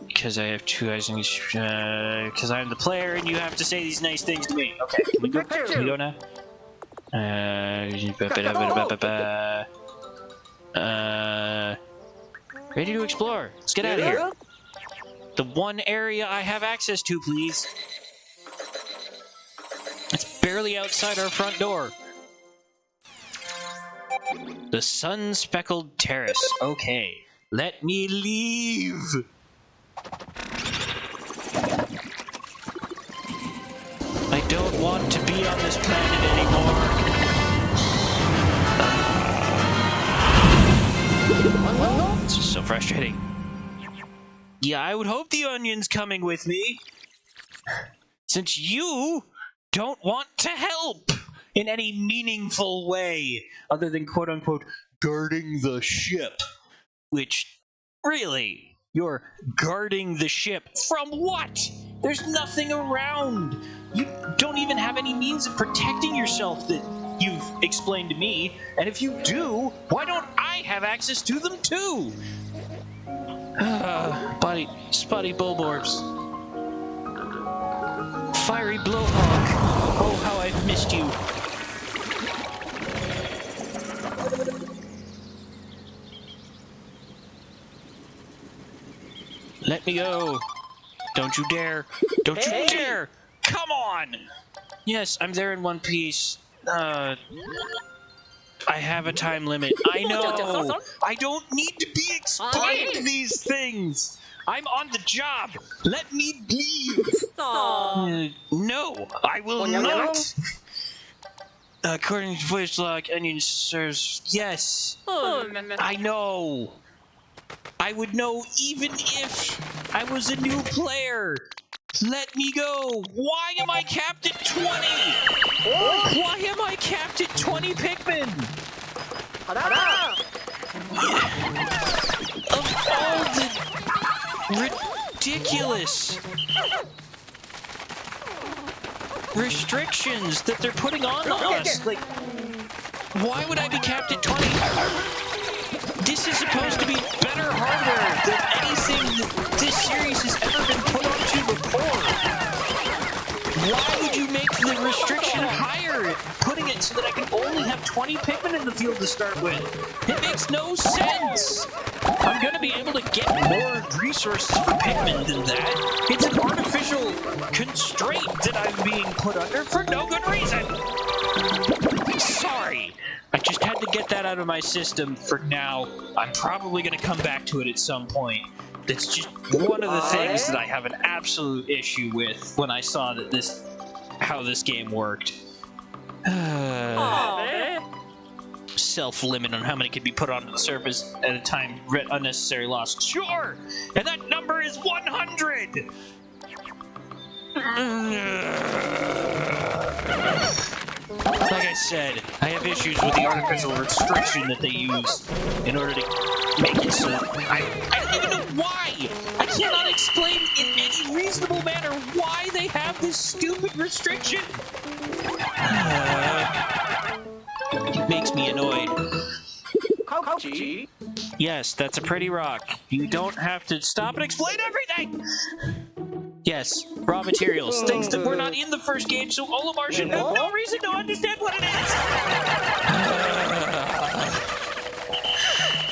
Speaker 1: Because I have 2 eyes and because I'm the player and you have to say these nice things to me. Okay, can we go, now? Ready to explore. Let's get out of here. The one area I have access to, please. It's barely outside our front door. The sun-speckled terrace. Okay, let me leave. I don't want to be on this planet anymore. This is so frustrating. Yeah, I would hope the onion's coming with me. Since you don't want to help in any meaningful way, other than quote-unquote guarding the ship. Which, really, you're guarding the ship from what? There's nothing around. You don't even have any means of protecting yourself that you've explained to me. And if you do, why don't I have access to them too? Spotty bulborbs. Fiery blowhawk. Oh, how I've missed you. Let me go. Don't you dare. Don't you dare. Come on. Yes, I'm there in one piece. I have a time limit. I know. I don't need to be explained these things. I'm on the job. Let me leave. No, I will not. According to voice log, Onion serves. Yes. I know. I would know even if I was a new player. Let me go. Why am I capped at 20? Why am I capped at 20 Pikmin? Of all the ridiculous restrictions that they're putting on us, like, why would I be capped at 20? This is supposed to be better hardware than anything that this series has ever been put onto before. Why would you make the restriction higher, putting it so that I can only have 20 Pikmin in the field to start with? It makes no sense. I'm going to be able to get more resources for Pikmin than that. It's an artificial constraint that I'm being put under for no good reason. Sorry. I just had to get that out of my system for now. I'm probably going to come back to it at some point. That's just one of the things that I have an absolute issue with when I saw that how this game worked. Self-limit on how many can be put onto the surface at a time. Unnecessary loss. Sure! And that number is 100! Like I said, I have issues with the artificial restriction that they use in order to make it so I don't even know why! I cannot explain in any reasonable manner why they have this stupid restriction! It makes me annoyed. Yes, that's a pretty rock. You don't have to stop and explain everything! Yes. Yes, raw materials. Things that were not in the first game, so Olimar should have no reason to understand what it is!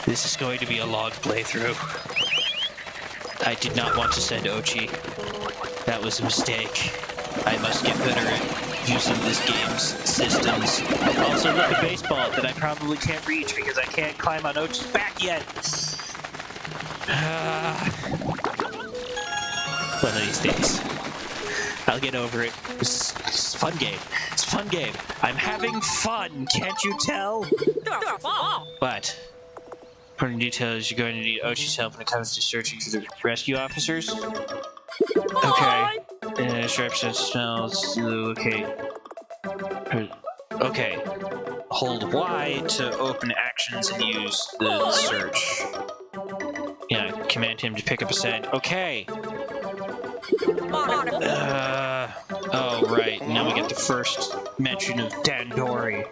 Speaker 1: This is going to be a long playthrough. I did not want to send Ochi. That was a mistake. I must get better at using this game's systems. Also, look at baseball that I probably can't reach because I can't climb on Ochi's back yet. One of these days. I'll get over it. It's a fun game. It's a fun game. I'm having fun, can't you tell? But, according to details, you're going to need Ochi's help when it comes to searching for the rescue officers. Okay. Sharp sense smells. Okay. Okay. Hold Y to open actions and use the search. Yeah, command him to pick up a scent. Okay. Oh, right. Now we get the first mention of Dandori.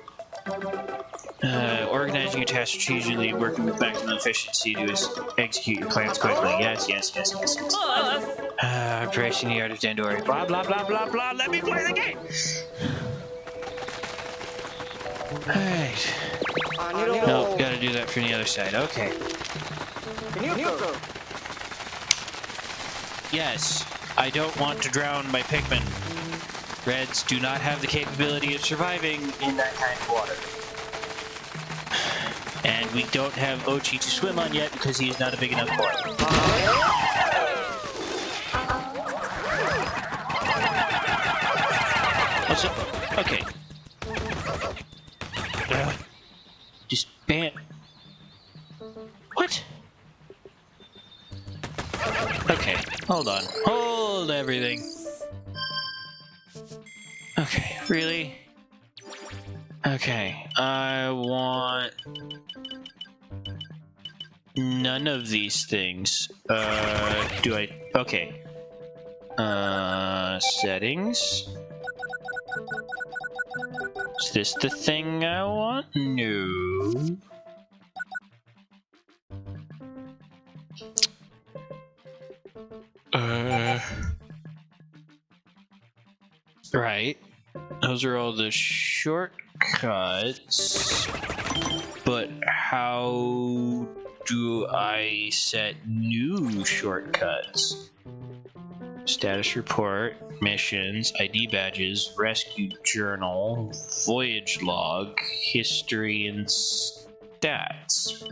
Speaker 1: Organizing your tasks strategically, working with maximum efficiency to execute your plans quickly. Yes. Tracing the art of Dandori. Blah, blah, blah, blah, blah. Let me play the game! Alright. Nope, gotta do that from the other side. Okay. Yes, I don't want to drown my Pikmin. Reds do not have the capability of surviving in that kind of water. And we don't have Ochi to swim on yet because he is not a big enough boy. What's up? Okay. Just ban. What? Okay, hold on. Hold everything. Okay, really? Okay, I want none of these things. Do I? Okay. Settings. Is this the thing I want? No. Right. Those are all the shortcuts. But how do I set new shortcuts? Status report, missions, ID badges, rescue journal, voyage log, history, and stats.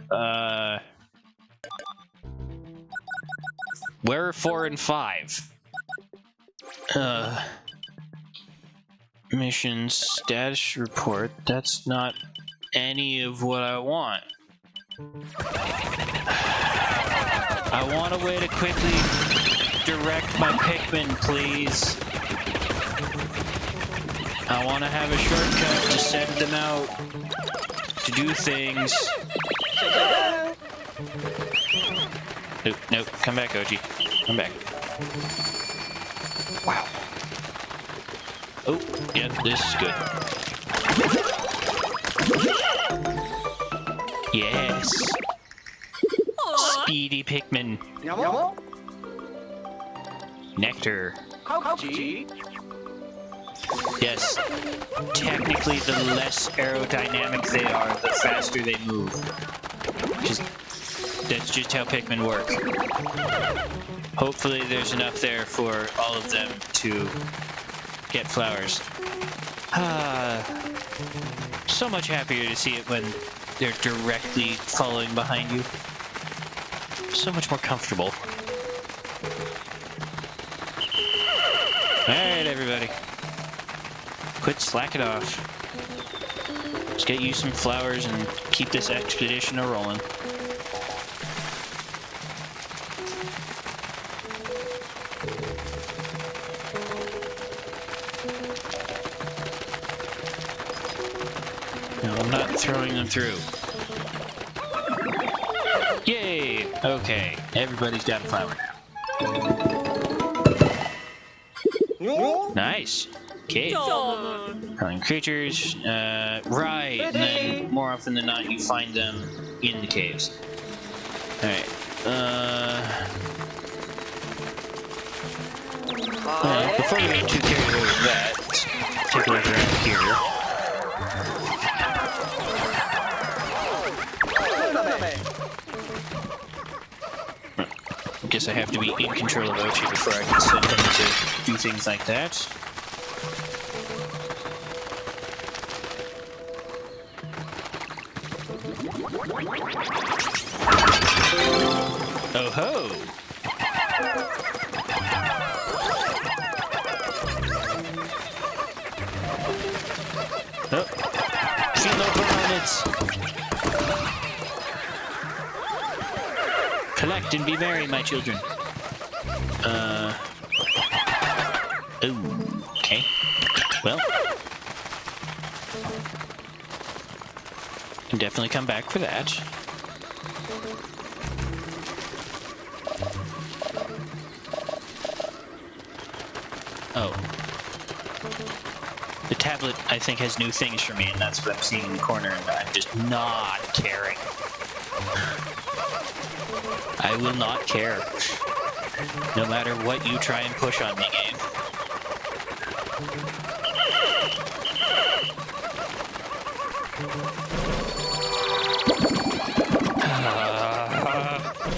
Speaker 1: Where are 4 and 5? Missions, status report, that's not any of what I want. I want a way to quickly direct my Pikmin, please. I want to have a shortcut to send them out to do things. Nope, come back, Oji. Come back. Wow. Oh, yeah, this is good. Yes. Speedy Pikmin. Nectar. Yes. Technically, the less aerodynamic they are, the faster they move. That's just how Pikmin work. Hopefully there's enough there for all of them to get flowers. So much happier to see it when they're directly following behind you. So much more comfortable. Alright, everybody. Quit slacking off. Let's get you some flowers and keep this expedition a-rolling. No, I'm not throwing them through. Yay! Okay, everybody's got a flower now. Nice. Cave. Crawling creatures. Right, and then more often than not, you find them in the caves. Alright. Well, before we get too carried away with that, let's take a look around here. I guess I have to be in control of Ochi before I can send him to do things like that. Oh ho! Oh, feel no burnets. Collect and be merry, my children. Oh, okay. Well, can definitely come back for that. Oh. The tablet, I think, has new things for me, and that's what I'm seeing in the corner, and I'm just not caring. I will not care. No matter what you try and push on me, game.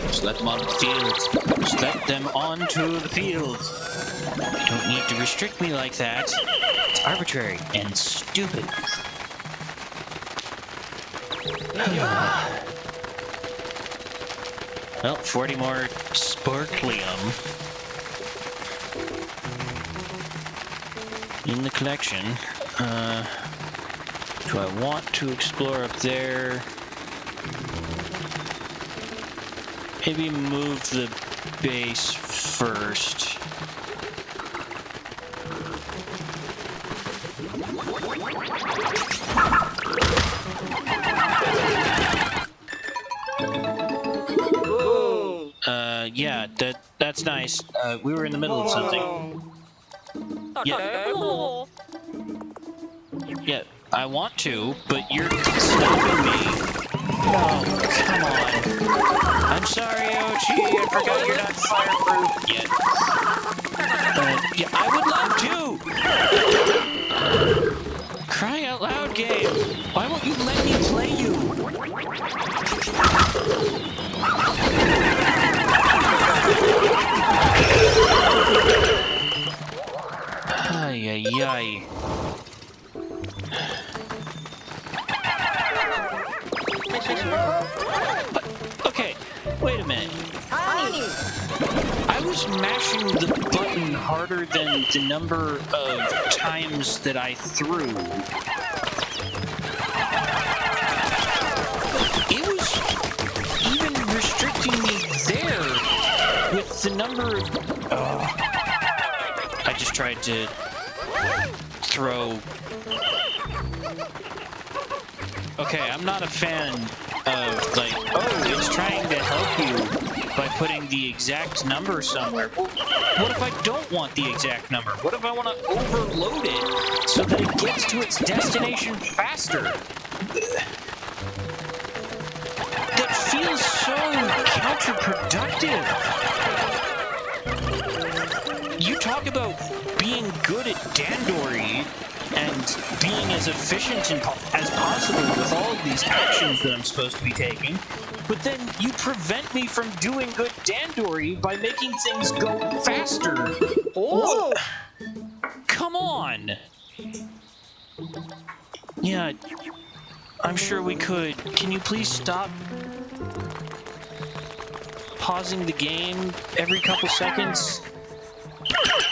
Speaker 1: Just let them onto the field. Just let them onto the field. You don't need to restrict me like that. It's arbitrary and stupid. Well, 40 more sparklium in the collection. Do I want to explore up there? Maybe move the base first. Yeah, that's nice. We were in the middle of something. Yeah. Yeah, I want to, but you're stopping me. No, come on. I'm sorry, Ochi. I forgot you're not fireproof yet. Yeah, I would love to. Crying out loud, game. Why won't you let me play you? Ay, ay, ay. Okay, wait a minute. I was mashing the button harder than the number of times that I threw. It was even restricting me there with the number of... I just tried to throw... Okay, I'm not a fan of, like, oh, it's trying to help you by putting the exact number somewhere. Well, what if I don't want the exact number? What if I want to overload it so that it gets to its destination faster? That feels so counterproductive. You talk about being good at Dandori and being as efficient as possible with all of these actions that I'm supposed to be taking, but then you prevent me from doing good Dandori by making things go faster. Oh! Come on! Yeah, I'm sure we could. Can you please stop pausing the game every couple seconds?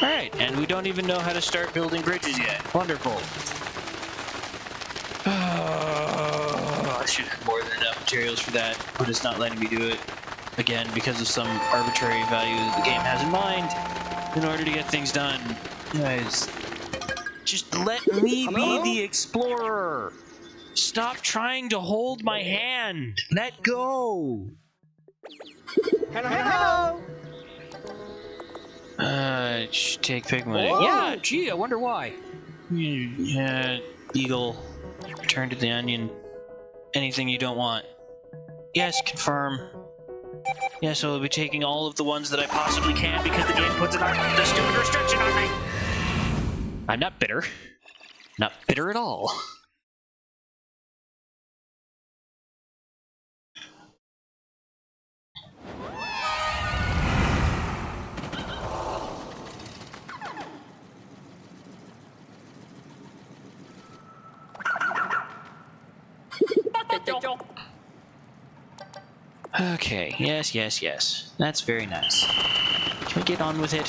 Speaker 1: Alright, and we don't even know how to start building bridges yet. Wonderful. I should have more than enough materials for that, but it's not letting me do it. Again, because of some arbitrary value that the game has in mind, in order to get things done. Guys, just let me be the explorer! Stop trying to hold my hand! Let go!
Speaker 2: Hello.
Speaker 1: Take Pikmin.
Speaker 2: Oh.
Speaker 1: Yeah, gee, I wonder why. Eagle. Return to the onion. Anything you don't want. Yes, confirm. Yeah, so I'll be taking all of the ones that I possibly can because the game puts the stupid restriction on me. I'm not bitter. Not bitter at all. Okay, yes, yes, yes. That's very nice. Can we get on with it?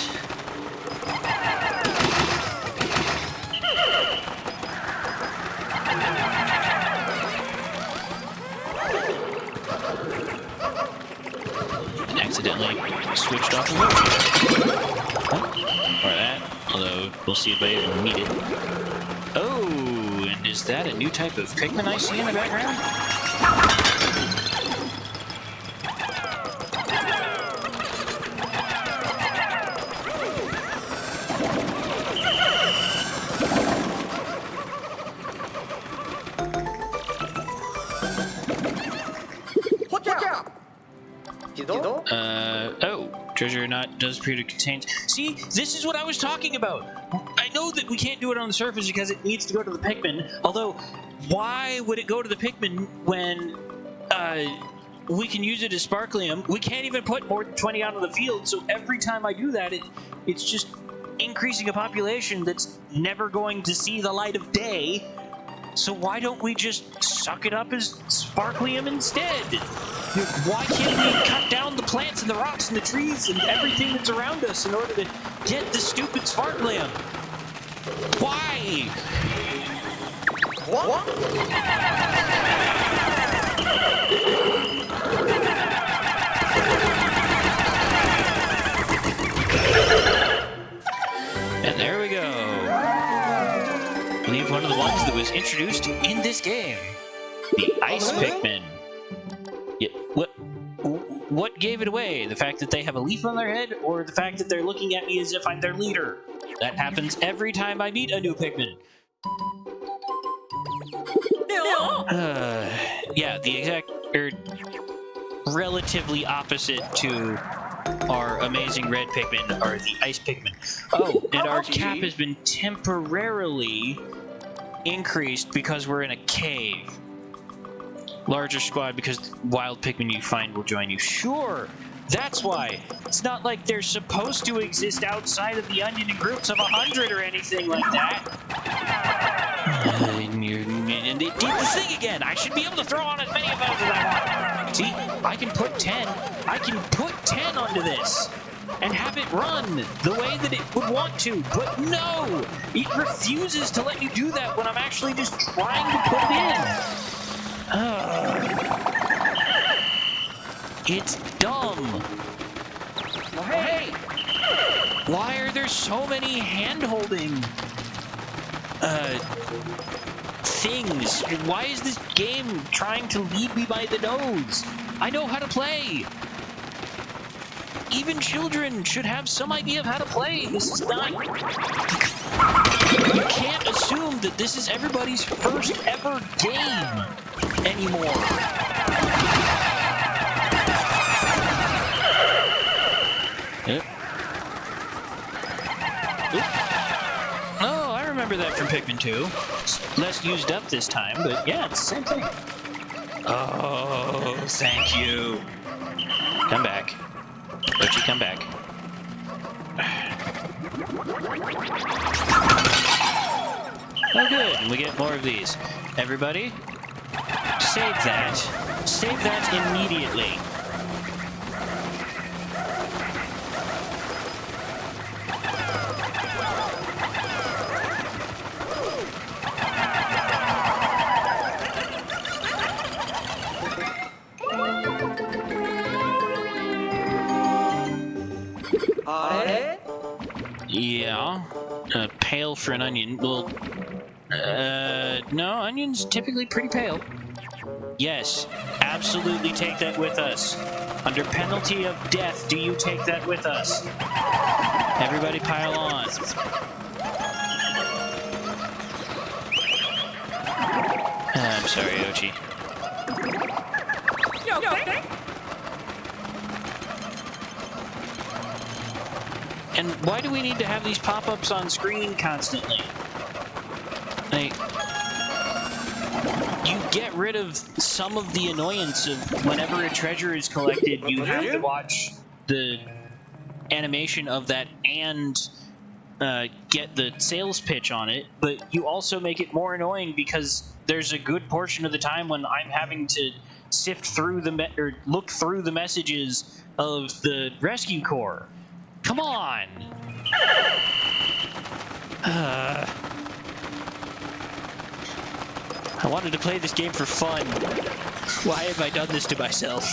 Speaker 1: And accidentally switched off the motion. Or that, although we'll see if I even need it. Oh, and is that a new type of Pikmin I see in the background? Oh, treasure not does appear to contain. See, this is what I was talking about. I know that we can't do it on the surface because it needs to go to the Pikmin. Although, why would it go to the Pikmin when we can use it as sparklium? We can't even put more than 20 out on the field. So every time I do that, it's just increasing a population that's never going to see the light of day. So why don't we just suck it up as sparklium instead? Why can't we cut down the plants and the rocks and the trees and everything that's around us in order to get the stupid sparklium? Why?
Speaker 2: What?
Speaker 1: And there we go. I believe one of the ones that was introduced in this game. The Ice Pikmin. Yeah, what gave it away? The fact that they have a leaf on their head, or the fact that they're looking at me as if I'm their leader? That happens every time I meet a new Pikmin. Yeah, the exact, relatively opposite to our amazing red Pikmin are the Ice Pikmin. Oh, and our cap has been temporarily increased because we're in a cave. Larger squad because wild Pikmin you find will join you. Sure, that's why. It's not like they're supposed to exist outside of the onion in groups of 100 or anything like that. And it did the thing again. I should be able to throw on as many of those as I want. See, I can put 10. I can put 10 onto this and have it run the way that it would want to. But no, it refuses to let me do that when I'm actually just trying to put it in. It's dumb.
Speaker 2: Oh, hey!
Speaker 1: Why are there so many hand-holding things? Why is this game trying to lead me by the nose? I know how to play. Even children should have some idea of how to play. This is not... You can't assume that this is everybody's first ever game anymore. Oh, I remember that from Pikmin 2. It's less used up this time, but yeah, it's the same thing. Oh, thank you. Come back. Don't you come back. Oh, good. And we get more of these. Everybody, save that. Save that immediately. Yeah. Pale for an onion. Well, no, onions typically pretty pale. Yes, absolutely take that with us. Under penalty of death, do you take that with us? Everybody pile on. I'm sorry, Ochi. And why do we need to have these pop-ups on screen constantly? Like, you get rid of some of the annoyance of whenever a treasure is collected, you have to watch the animation of that and get the sales pitch on it, but you also make it more annoying because there's a good portion of the time when I'm having to sift through or look through the messages of the rescue corps. Come on! I wanted to play this game for fun. Why have I done this to myself?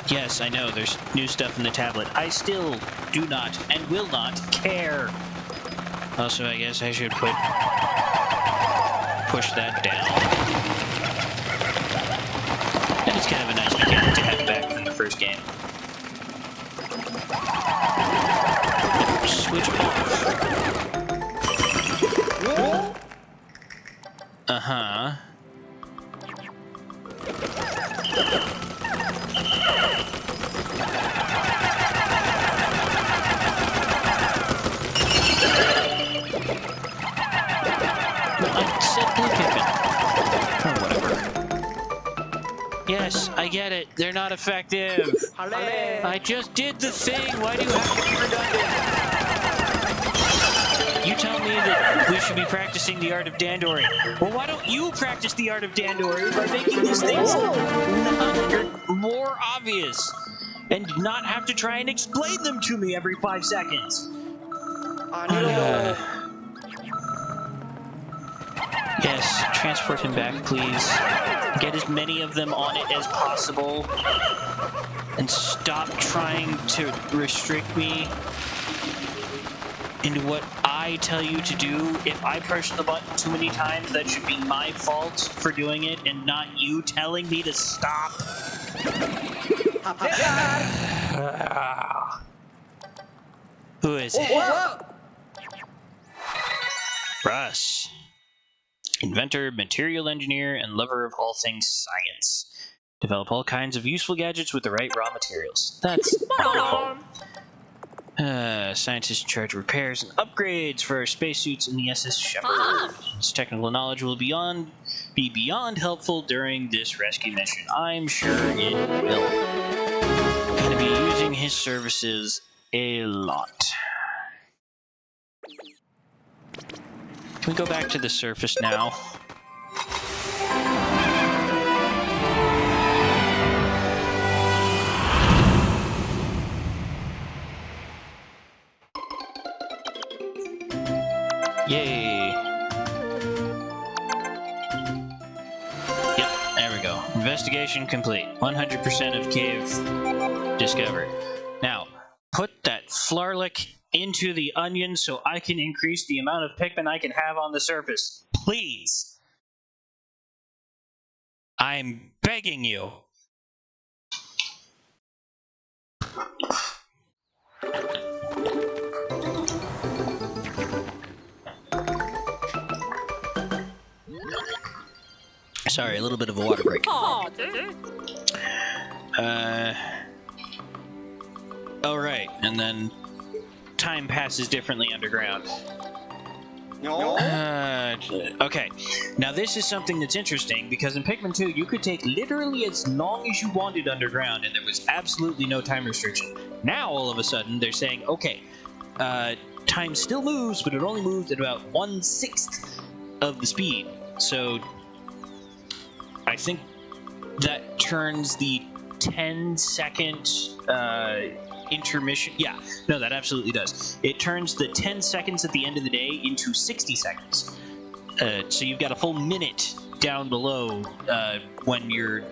Speaker 1: Yes, I know, there's new stuff in the tablet. I still do not and will not care. Also, I guess I should push that down. And it's kind of a nice mechanic to have back from the first game. Switch off. Uh-huh. Yes, I get it. They're not effective. I just did the thing. Why do you have to be redundant? You tell me that we should be practicing the art of Dandori. Well, why don't you practice the art of Dandori by making these things more obvious and not have to try and explain them to me every 5 seconds? Yes, transport him back, please. Get as many of them on it as possible. And stop trying to restrict me into what I tell you to do. If I push the button too many times, that should be my fault for doing it and not you telling me to stop. Who is it? Russ. Inventor, material engineer, and lover of all things science. Develop all kinds of useful gadgets with the right raw materials. That's wonderful. Scientist in charge of repairs and upgrades for our spacesuits in the SS Shepherd. His technical knowledge will be beyond helpful during this rescue mission. I'm sure it will. Going to be using his services a lot. Can we go back to the surface now? Yay! Yep, there we go. Investigation complete. 100% of cave discovered. Now, put that Flarlick into the onion so I can increase the amount of Pikmin I can have on the surface. Please. I'm begging you. Sorry, a little bit of a water break.
Speaker 3: Aw, dude.
Speaker 1: Oh, right, and then time passes differently underground. Okay, now this is something that's interesting, because in Pikmin 2, you could take literally as long as you wanted underground, and there was absolutely no time restriction. Now, all of a sudden, they're saying, okay, time still moves, but it only moves at about 1/6 of the speed. So, I think that turns the 10-second intermission. Yeah, no, that absolutely does. It turns the 10 seconds at the end of the day into 60 seconds. So you've got a full minute down below when you're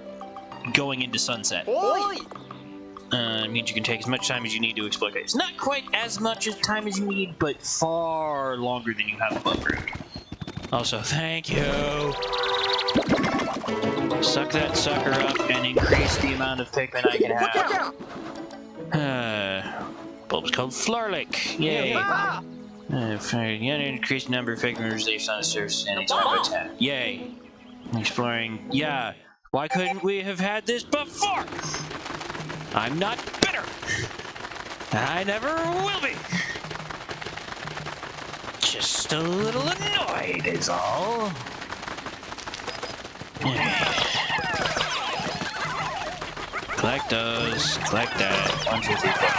Speaker 1: going into sunset. It means you can take as much time as you need to explore. It's not quite as much as time as you need, but far longer than you have above ground. Also, thank you. Suck that sucker up and increase the amount of Pikmin I can have. Bulb's called Flarlick. Yay. Increased number of Pikmin based on the surface and its habitat. Yay. Exploring. Yeah. Why couldn't we have had this before? I'm not bitter. I never will be. Just a little annoyed is all. Collect those. Collect that. 1, 2, 3, 4,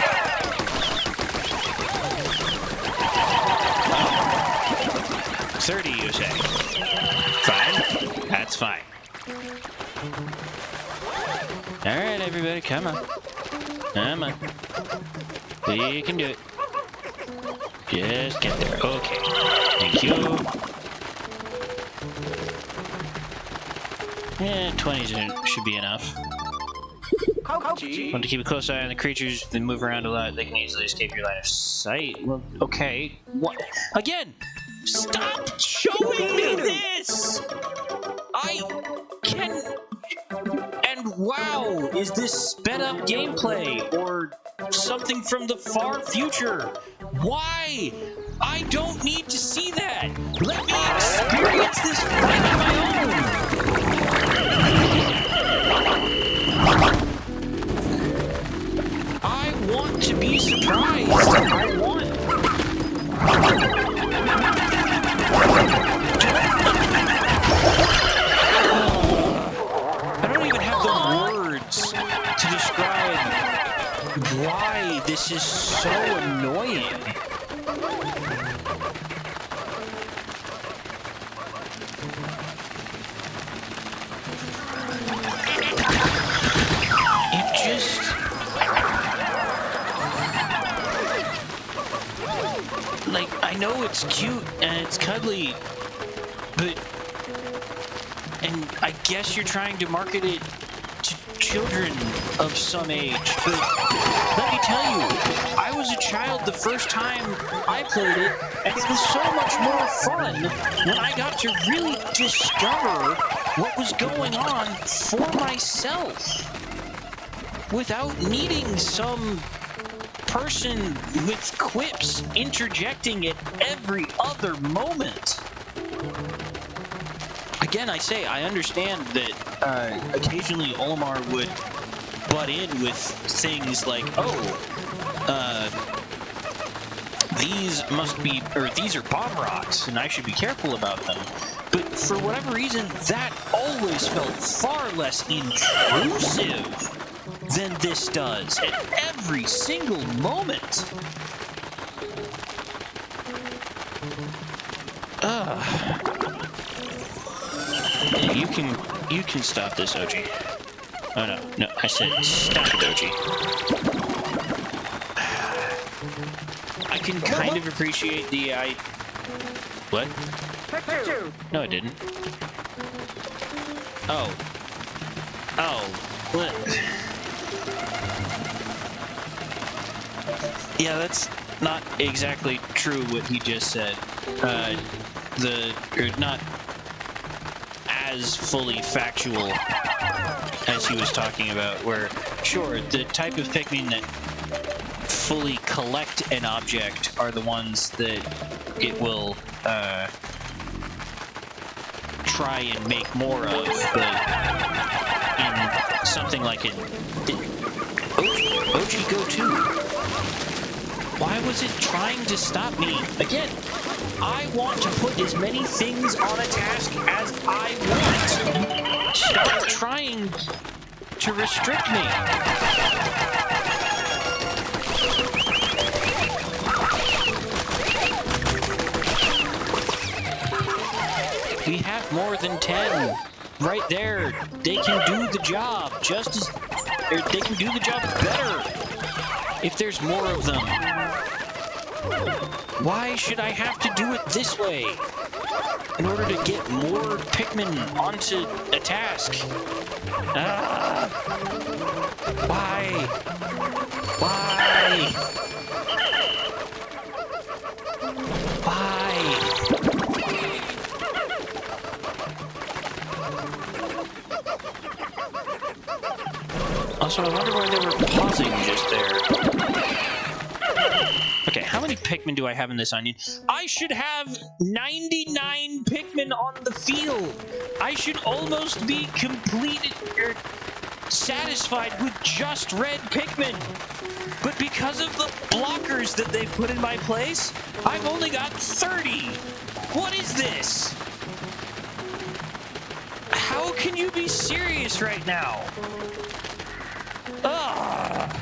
Speaker 1: 5. 30, you say? Fine. That's fine. Alright, everybody, come on. Come on. We can do it. Just get there. Okay. Thank you. Yeah, 20 should be enough. Want to keep a close eye on the creatures, then move around a lot. They can easily escape your line of sight. Well, okay. What? Again! Stop showing me this! I can... And wow! Is this sped up gameplay? Or something from the far future? Why? I don't need to see that! Let me experience this fight on my own! I want to be surprised. I want. I don't even have the words to describe why this is so annoying. It just... Like, I know it's cute and it's cuddly, but... And I guess you're trying to market it to children of some age, but let me tell you, I was a child the first time I played it, and it was so much more fun when I got to really discover what was going on for myself, without needing some person with quips interjecting at every other moment. Again, I say, I understand that occasionally Olimar would butt in with things like, these must be, or these are bomb rocks, and I should be careful about them. But for whatever reason, that always felt far less intrusive than this does at every single moment. You can stop this, OG. Oh no, I said stop it, OG. I can kind of appreciate the What? No, I didn't. Oh. What? Yeah, that's not exactly true what he just said. Not as fully factual as he was talking about, where, sure, the type of Pikmin that fully collect an object are the ones that it will, try and make more of, but in something like an... OG Go 2. Why was it trying to stop me? Again, I want to put as many things on a task as I want. Stop trying to restrict me. We have more than 10 right there. They can do the job just as... Or they can do the job better if there's more of them. Why should I have to do it this way in order to get more Pikmin onto a task? Why? Why? Why? Also, I wonder why they were pausing just there. Okay, how many Pikmin do I have in this onion? I should have 99 Pikmin on the field. I should almost be completed or satisfied with just red Pikmin. But because of the blockers that they've put in my place, I've only got 30. What is this? How can you be serious right now? Ugh.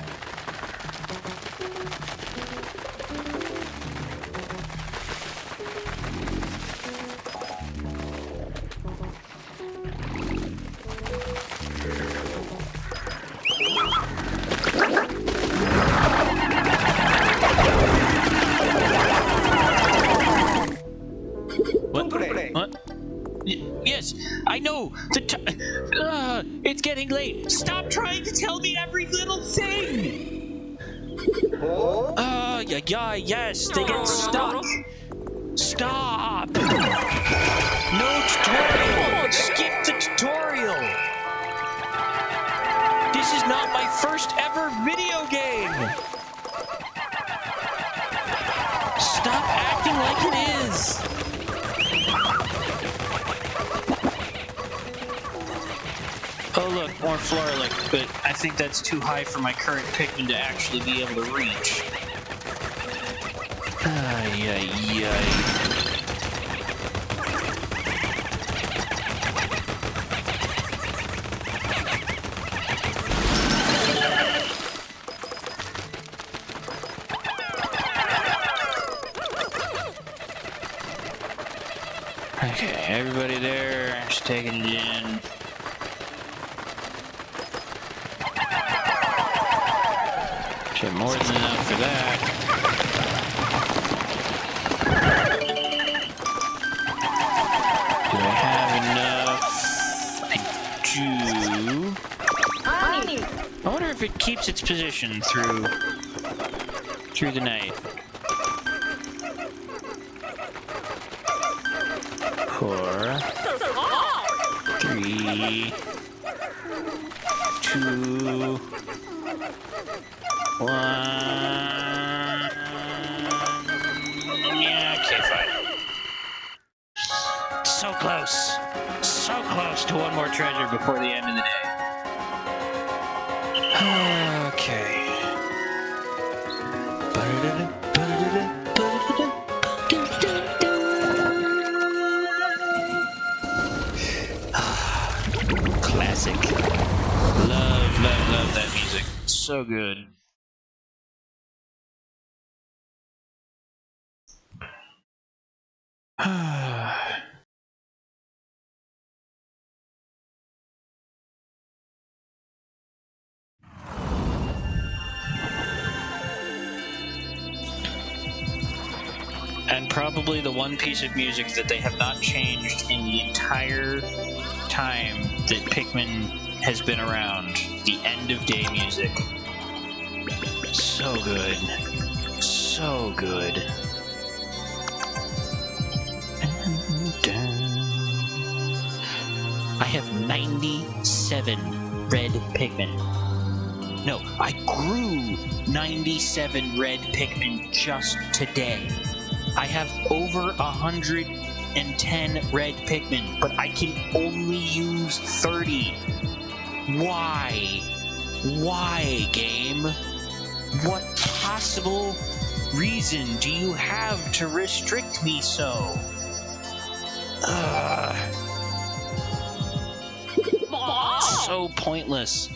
Speaker 1: What? Yes, I know. It's getting late. Stop trying to tell me every little thing. Yes, they get stuck. Stop. No tutorial. Skip the tutorial. This is not my first ever video game. Stop acting like it is. Oh look, more Floralic, but I think that's too high for my current Pikmin to actually be able to reach. Okay, everybody there, just taking it in. Okay, more than enough for that. Do I have enough? I do. I wonder if it keeps its position through the night. 4, 3, 2, 1. Yeah, okay, fine. So close. So close to one more treasure before the end of the day. Okay. Classic. Love that music. So good. And probably the one piece of music that they have not changed in the entire time that Pikmin has been around. The end of day music. So good. So good. I have 97 red Pikmin. No, I grew 97 red Pikmin just today. I have over 110 red Pikmin, but I can only use 30. Why? Why, game? What possible reason do you have to restrict me so? So pointless.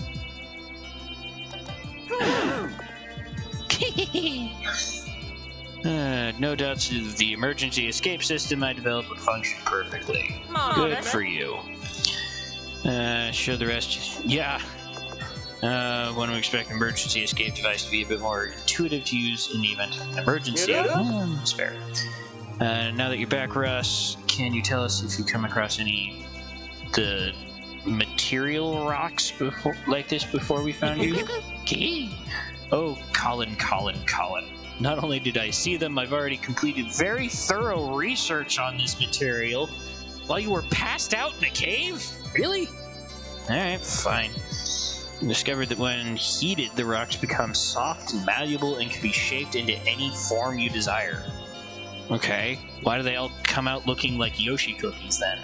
Speaker 1: No doubts the emergency escape system I developed would function perfectly. Good for you. Show the rest. Yeah. One would expect an emergency escape device to be a bit more intuitive to use in the event of an emergency. It's fair. Now that you're back, Russ, can you tell us if you come across the material rocks like this before we found you? Okay. Oh, Colin. Not only did I see them, I've already completed very thorough research on this material while you were passed out in a cave? Really? Alright, fine. Discovered that when heated, the rocks become soft and malleable and can be shaped into any form you desire. Okay, why do they all come out looking like Yoshi cookies then?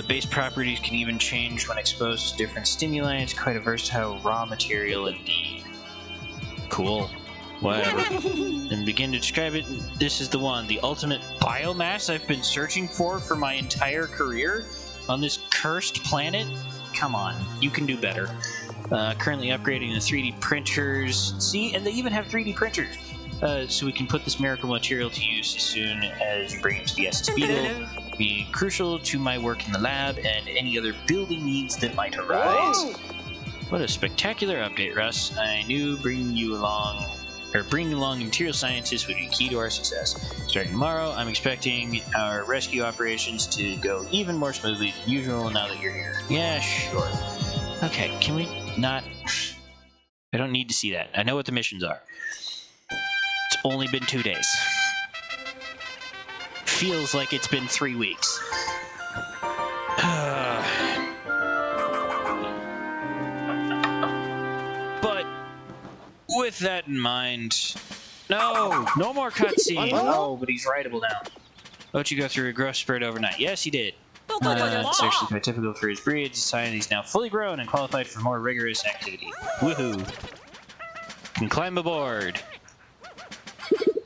Speaker 1: Base properties can even change when exposed to different stimuli. It's quite a versatile raw material indeed. Cool. Whatever. And begin to describe it. This is the one, the ultimate biomass I've been searching for my entire career on this cursed planet. Come on, you can do better. Currently upgrading the 3D printers. See, and they even have 3D printers. So we can put this miracle material to use as soon as you bring it to the SS Beetle. Be crucial to my work in the lab and any other building needs that might arise. Whoa. What a spectacular update, Russ. I knew bringing along material scientists would be key to our success. Starting tomorrow, I'm expecting our rescue operations to go even more smoothly than usual now that you're here. Yeah, sure. Okay, can we not... I don't need to see that. I know what the missions are. It's only been 2 days. Feels like it's been 3 weeks. But with that in mind, no more cutscene. Oh, but he's writable now. Ochi go through a growth spurt overnight. Yes, he did. It's actually quite typical for his breed. It's a sign he's now fully grown and qualified for more rigorous activity. Woohoo! Can climb aboard.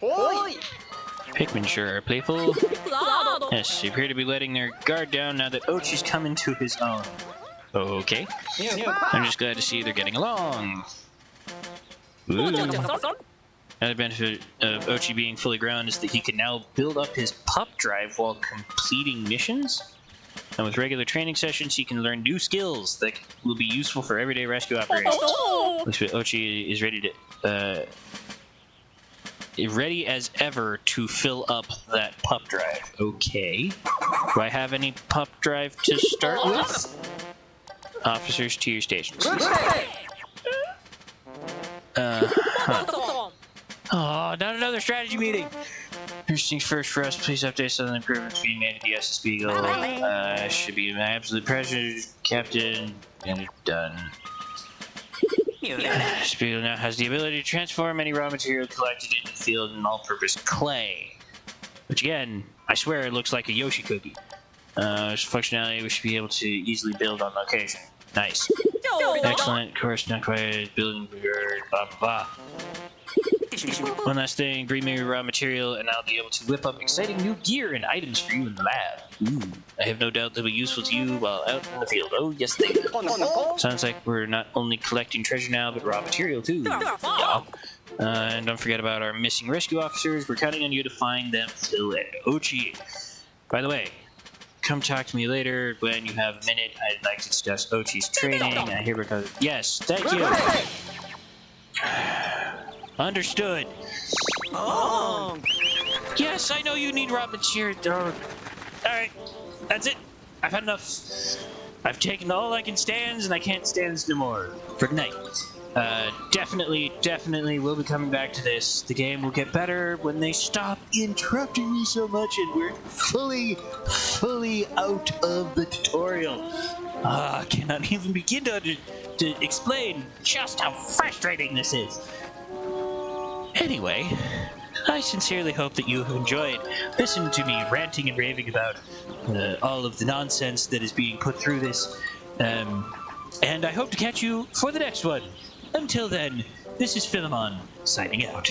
Speaker 2: Oi!
Speaker 1: Pikmin sure are playful. Yes, they appear to be letting their guard down now that Ochi's come into his own. Okay. I'm just glad to see they're getting along. Ooh. Another benefit of Ochi being fully grown is that he can now build up his pup drive while completing missions. And with regular training sessions, he can learn new skills that will be useful for everyday rescue operations. Looks like Ochi is ready as ever to fill up that pup drive. Okay. Do I have any pup drive to start with? Officers to your stations. Oh, not another strategy meeting. First things first for us, please update some of the improvements being made at the SS Beagle. Should be my absolute pleasure, Captain. And it's done. Spiegel now has the ability to transform any raw material collected in the field in all-purpose clay. Which again, I swear it looks like a Yoshi cookie. This functionality we should be able to easily build on location. Nice. Excellent. Of course, not quite building blah blah blah. One last thing, bring me raw material and I'll be able to whip up exciting new gear and items for you in the lab. Ooh, I have no doubt they'll be useful to you while out in the field. Oh, yes they will. Sounds like we're not only collecting treasure now, but raw material too. Yeah. And don't forget about our missing rescue officers. We're counting on you to find them, Phil and Ochi. By the way, come talk to me later when you have a minute. I'd like to discuss Ochi's training. I hear because... Yes, thank you. Understood. Oh. Yes, I know you need raw material. Alright, that's it. I've had enough. I've taken all I can stand, and I can't stand no more. For tonight. Definitely we'll be coming back to this. The game will get better when they stop interrupting me so much and we're fully out of the tutorial. I cannot even begin to explain just how frustrating this is. Anyway, I sincerely hope that you have enjoyed listening to me ranting and raving about all of the nonsense that is being put through this. And I hope to catch you for the next one. Until then, this is Philemon, signing out.